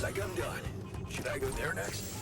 Looks like I'm done. Should I go there next?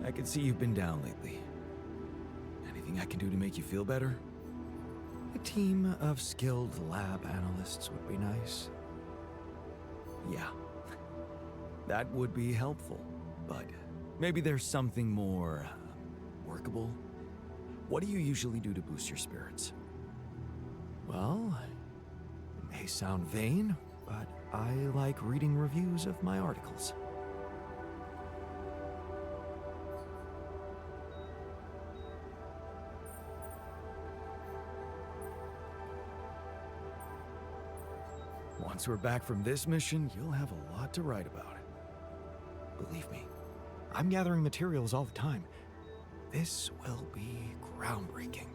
I can see you've been down lately. Anything I can do to make you feel better? A team of skilled lab analysts would be nice. Yeah, that would be helpful, but maybe there's something more workable. What do you usually do to boost your spirits? Well, it may sound vain, but I like reading reviews of my articles. Once we're back from this mission, you'll have a lot to write about. Believe me, I'm gathering materials all the time. This will be groundbreaking.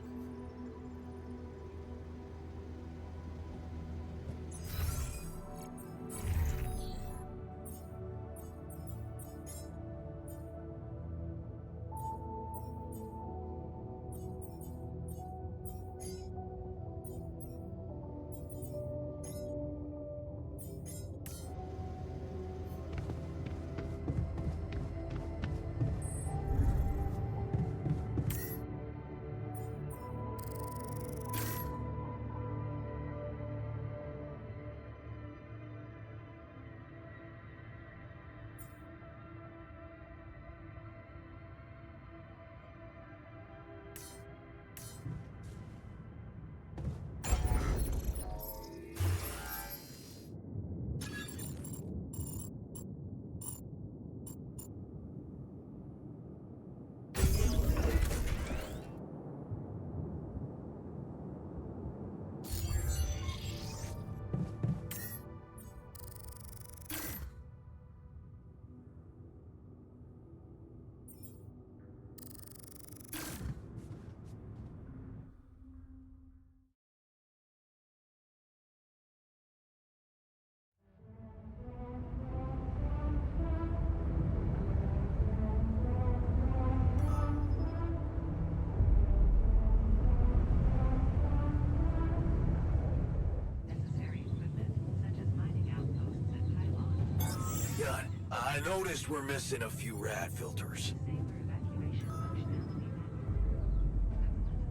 Necessary equipment, such as mining outposts and pylons. Done. I noticed we're missing a few rad filters. Saber evacuation functionality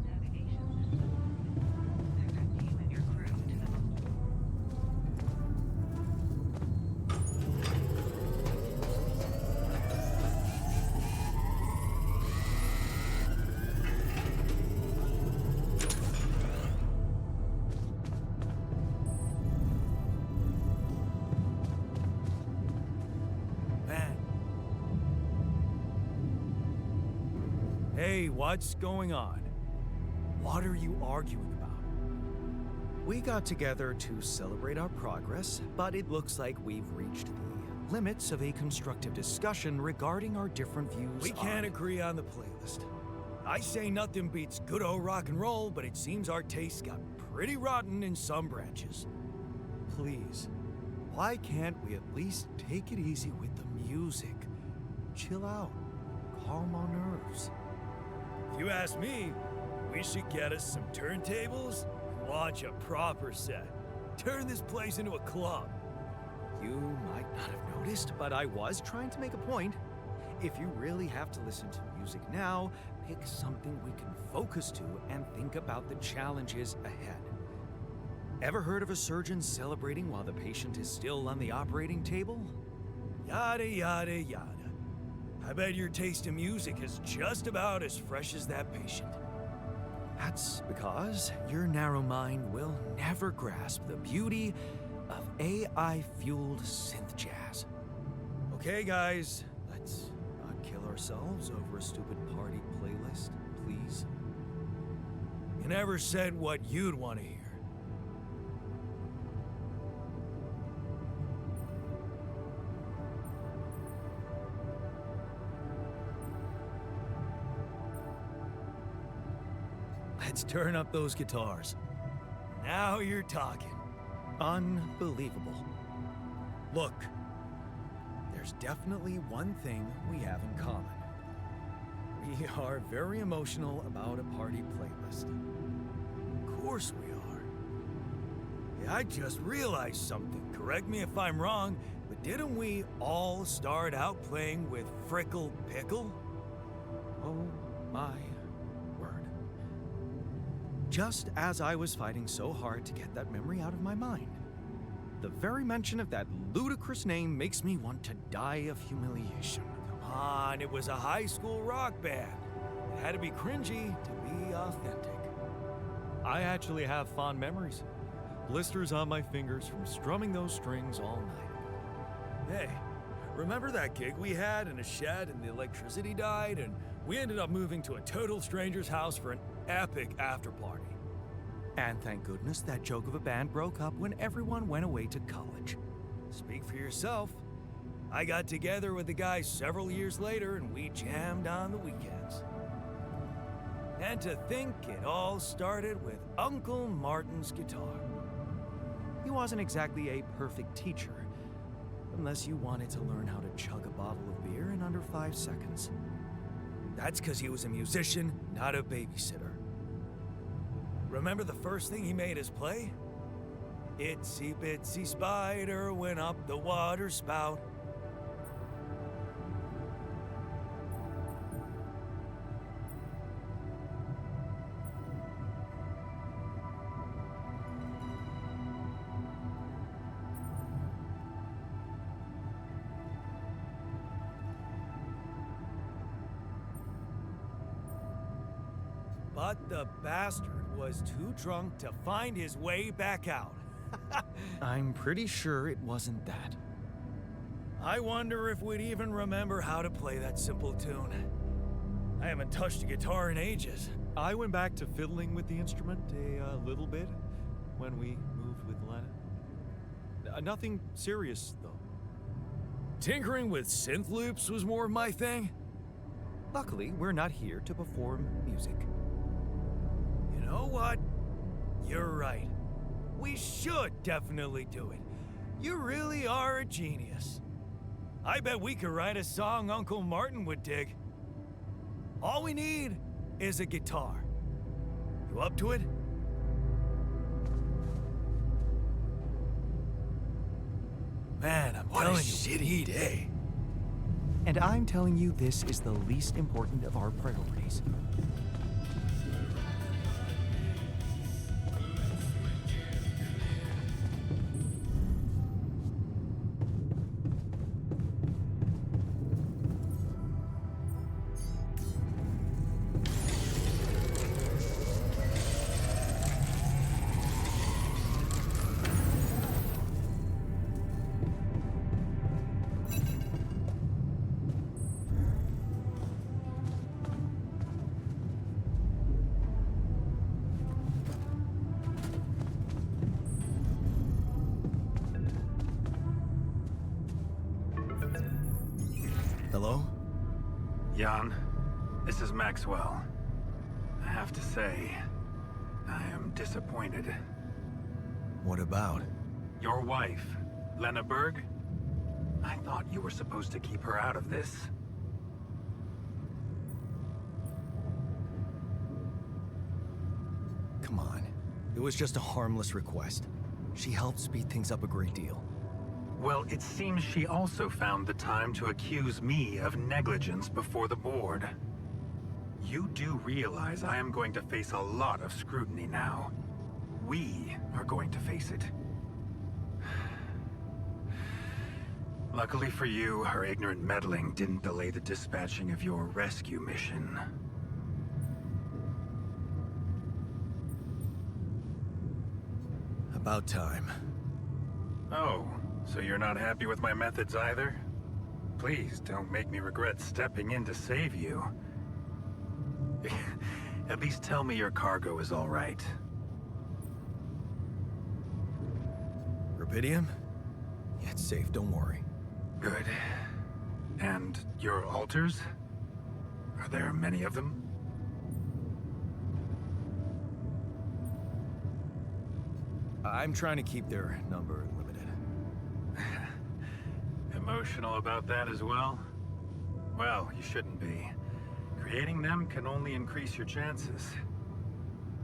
navigation system. Direct you and your crew to the Man. Hey, what's going on? What are you arguing about? We got together to celebrate our progress, but it looks like we've reached the limits of a constructive discussion regarding our different views. We can't agree on the playlist. I say nothing beats good old rock and roll, but it seems our tastes got pretty rotten in some branches. Please, why can't we at least take it easy with the music? Chill out, calm our nerves. If you ask me, we should get us some turntables and launch a proper set. Turn this place into a club. You might not have noticed, but I was trying to make a point. If you really have to listen to music now, pick something we can focus to and think about the challenges ahead. Ever heard of a surgeon celebrating while the patient is still on the operating table? Yada, yada, yada. I bet your taste in music is just about as fresh as that patient. That's because your narrow mind will never grasp the beauty of AI-fueled synth jazz. Okay, guys, let's not kill ourselves over a stupid party playlist, please. You never said what you'd want to hear. Let's turn up those guitars. Now you're talking. Unbelievable. Look, there's definitely one thing we have in common. We are very emotional about a party playlist. Of course we are. Yeah, I just realized something. Correct me if I'm wrong, but didn't we all start out playing with Frickle Pickle? Oh my word. Just as I was fighting so hard to get that memory out of my mind, the very mention of that ludicrous name makes me want to die of humiliation. Come on, it was a high school rock band. It had to be cringy to be authentic. I actually have fond memories. Blisters on my fingers from strumming those strings all night. Hey, remember that gig we had in a shed and the electricity died and we ended up moving to a total stranger's house for an epic after party? And thank goodness that joke of a band broke up when everyone went away to college. Speak for yourself. I got together with the guys several years later and we jammed on the weekends. And to think it all started with Uncle Martin's guitar. He wasn't exactly a perfect teacher, unless you wanted to learn how to chug a bottle of beer in under 5 seconds. That's because he was a musician, not a babysitter. Remember the first thing he made us play? Itsy bitsy spider went up the water spout. But the bastard was too drunk to find his way back out. I'm pretty sure it wasn't that. I wonder if we'd even remember how to play that simple tune. I haven't touched a guitar in ages. I went back to fiddling with the instrument a little bit when we moved with Lena. Nothing serious, though. Tinkering with synth loops was more my thing. Luckily, we're not here to perform music. You know what? You're right. We should definitely do it. You really are a genius. I bet we could write a song Uncle Martin would dig. All we need is a guitar. You up to it? Man, I'm telling you, shitty day. And I'm telling you, this is the least important of our priorities. Hello? Jan, this is Maxwell. I have to say, I am disappointed. What about? Your wife, Lena Berg? I thought you were supposed to keep her out of this. Come on. It was just a harmless request. She helped speed things up a great deal. Well, it seems she also found the time to accuse me of negligence before the board. You do realize I am going to face a lot of scrutiny now. We are going to face it. Luckily for you, her ignorant meddling didn't delay the dispatching of your rescue mission. About time. Oh, so you're not happy with my methods either? Please don't make me regret stepping in to save you. At least tell me your cargo is all right. Rubidium? Yeah, it's safe, don't worry. Good. And your altars? Are there many of them? I'm trying to keep their number limited. Emotional about that as well? Well, you shouldn't be. Creating them can only increase your chances.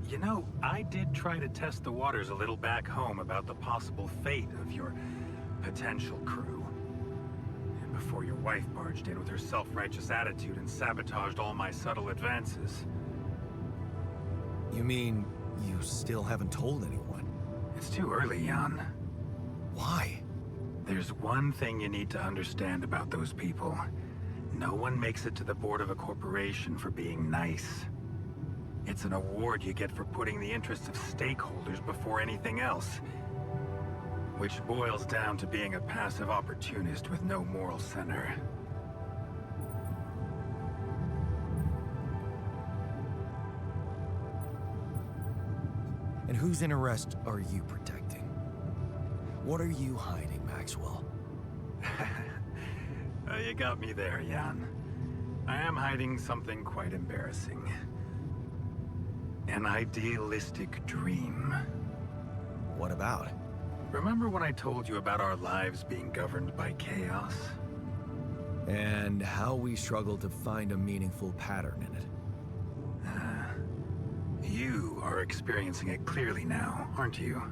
You know, I did try to test the waters a little back home about the possible fate of your potential crew. And before your wife barged in with her self-righteous attitude and sabotaged all my subtle advances. You mean you still haven't told anyone? It's too early, Jan. Why? There's one thing you need to understand about those people. No one makes it to the board of a corporation for being nice. It's an award you get for putting the interests of stakeholders before anything else. Which boils down to being a passive opportunist with no moral center. And whose interest are you protecting? What are you hiding, Maxwell? You got me there, Jan. I am hiding something quite embarrassing. An idealistic dream. What about? Remember when I told you about our lives being governed by chaos? And how we struggle to find a meaningful pattern in it. You are experiencing it clearly now, aren't you?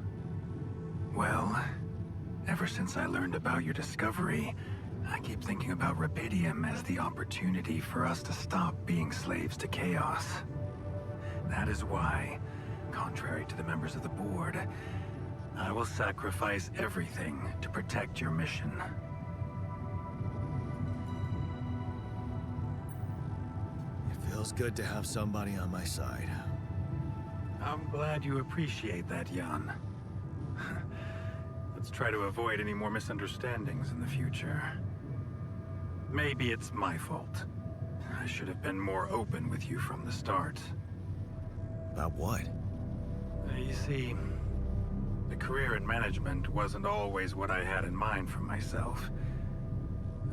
Well, ever since I learned about your discovery, I keep thinking about Rubidium as the opportunity for us to stop being slaves to chaos. That is why, contrary to the members of the board, I will sacrifice everything to protect your mission. It feels good to have somebody on my side. I'm glad you appreciate that, Jan. Let's try to avoid any more misunderstandings in the future. Maybe it's my fault. I should have been more open with you from the start. About what? You see, the career in management wasn't always what I had in mind for myself.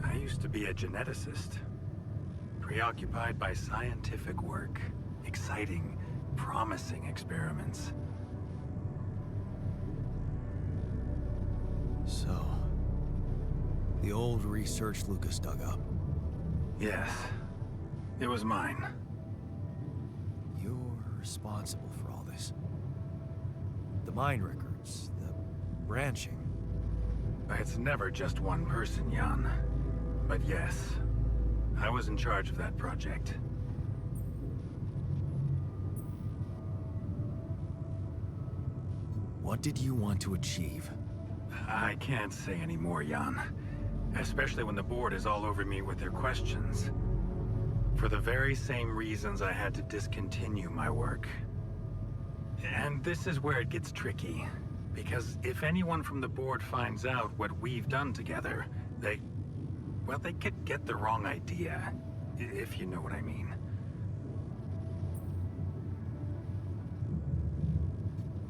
I used to be a geneticist, preoccupied by scientific work, exciting, promising experiments. So, the old research Lucas dug up. Yes, it was mine. You're responsible for all this. The mine records, the branching. It's never just one person, Jan. But yes, I was in charge of that project. What did you want to achieve? I can't say any more, Jan. Especially when the board is all over me with their questions. For the very same reasons I had to discontinue my work. And this is where it gets tricky. Because if anyone from the board finds out what we've done together, they could get the wrong idea. If you know what I mean.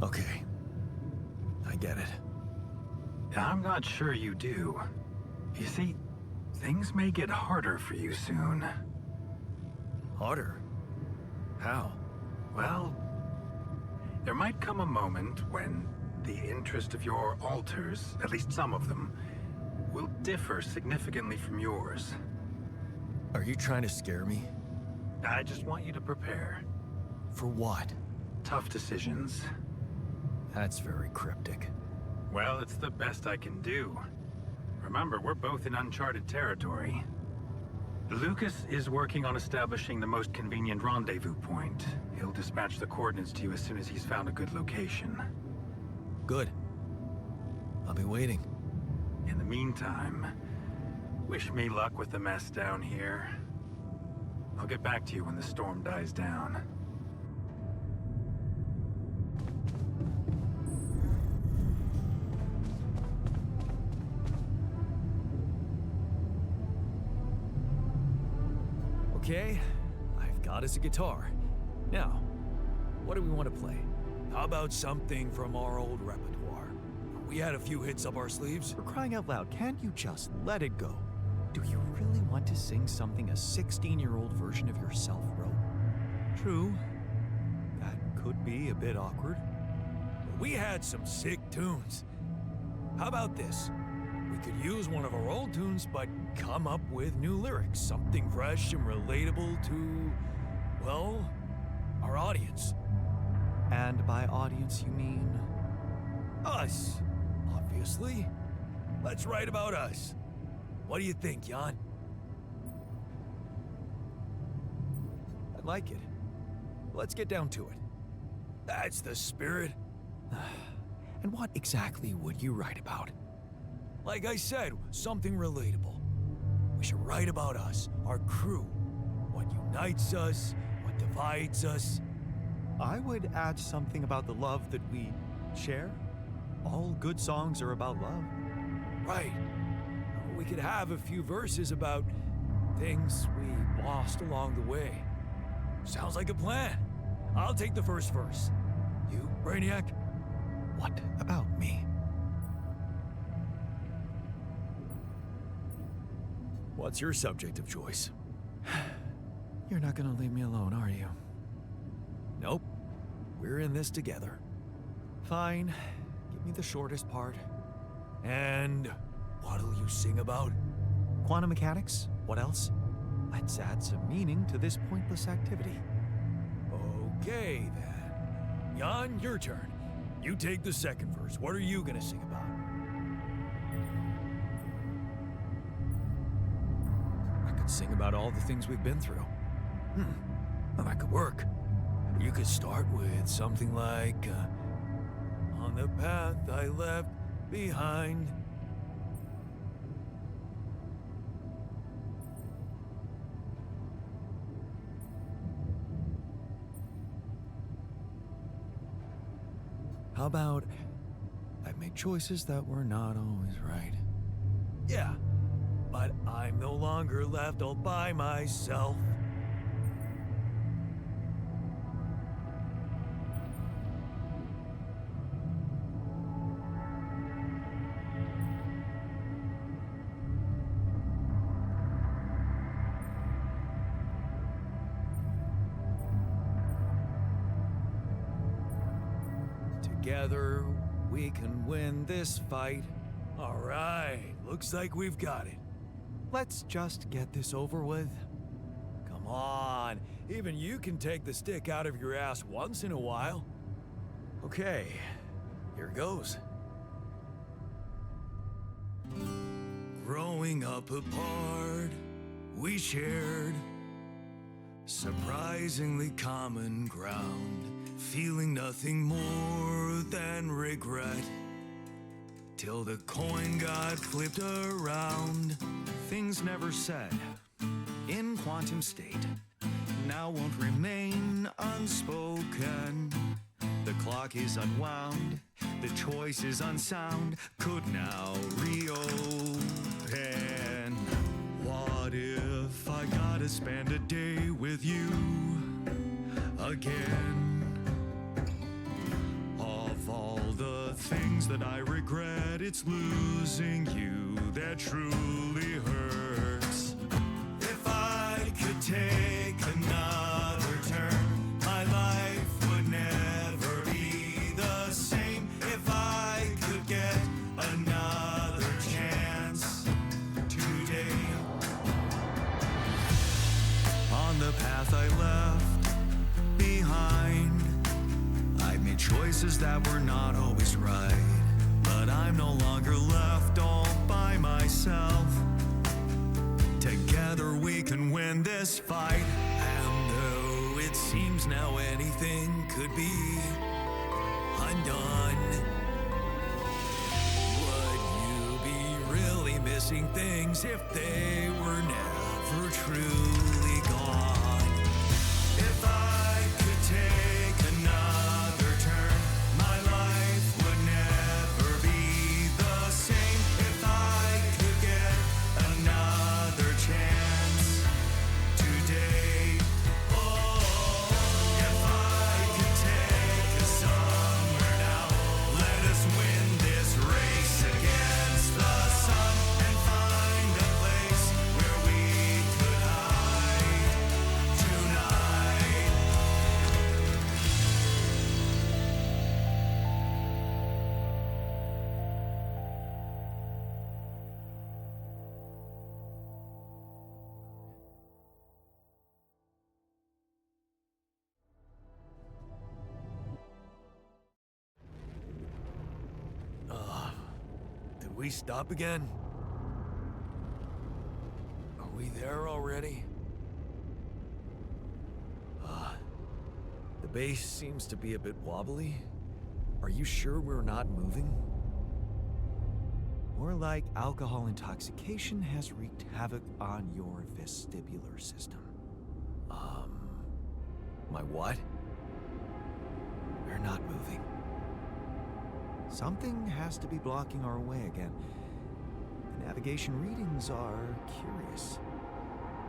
Okay. I get it. I'm not sure you do. You see, things may get harder for you soon. Harder? How? Well, there might come a moment when the interest of your altars, at least some of them, will differ significantly from yours. Are you trying to scare me? I just want you to prepare. For what? Tough decisions. That's very cryptic. Well, it's the best I can do. Remember, we're both in uncharted territory. Lucas is working on establishing the most convenient rendezvous point. He'll dispatch the coordinates to you as soon as he's found a good location. Good. I'll be waiting. In the meantime, Wish me luck with the mess down here. I'll get back to you when the storm dies down. Okay, I've got us a guitar. Now, what do we want to play? How about something from our old repertoire? We had a few hits up our sleeves. For crying out loud, can't you just let it go? Do you really want to sing something a 16-year-old version of yourself wrote? True. That could be a bit awkward. But we had some sick tunes. How about this? We could use one of our old tunes, but come up with new lyrics. Something fresh and relatable to, well, our audience. And by audience, you mean? Us, obviously. Let's write about us. What do you think, Jan? I like it. Let's get down to it. That's the spirit. And what exactly would you write about? Like I said, something relatable. We should write about us, our crew. What unites us, what divides us. I would add something about the love that we share. All good songs are about love. Right. We could have a few verses about things we lost along the way. Sounds like a plan. I'll take the first verse. You, Brainiac? What about me? What's your subject of choice? You're not gonna leave me alone, are you? Nope. We're in this together. Fine. Give me the shortest part. And what'll you sing about? Quantum mechanics? What else? Let's add some meaning to this pointless activity. Okay, then. Jan, your turn. You take the second verse. What are you gonna sing about? I could sing about all the things we've been through. Well, that could work. You could start with something like, on the path I left behind. How about, I've made choices that were not always right. Yeah, but I'm no longer left all by myself. Together, we can win this fight. All right, looks like we've got it. Let's just get this over with. Come on, even you can take the stick out of your ass once in a while. Okay, here goes. Growing up apart, we shared surprisingly common ground. Feeling nothing more than regret. Till the coin got flipped around. Things never said in quantum state now won't remain unspoken. The clock is unwound, the choice is unsound, could now reopen. What if I gotta spend a day with you again? Of all the things that I regret, it's losing you that truly hurts. If I could take another turn, my life would never be the same. If I could get another chance today. On the path I left behind, I made choices that were not always right, but I'm no longer left all by myself. Together we can win this fight, and though it seems now anything could be undone, would you be really missing things if they were never truly gone. If I could take another turn, my life would never be the same. If I could get another chance today, oh, if I could take us somewhere now, let us win this race against the sun and find a place where we could hide tonight. Did we stop again? Are we there already? The base seems to be a bit wobbly. Are you sure we're not moving? More like alcohol intoxication has wreaked havoc on your vestibular system. My what? We're not moving. Something has to be blocking our way again. The navigation readings are curious.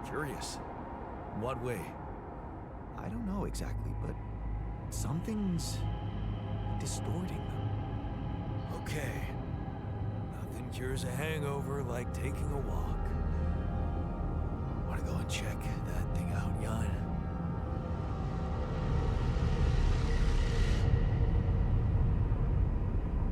Curious? In what way? I don't know exactly, but something's distorting them. Okay. Nothing cures a hangover like taking a walk. Wanna go and check that thing out, Jan?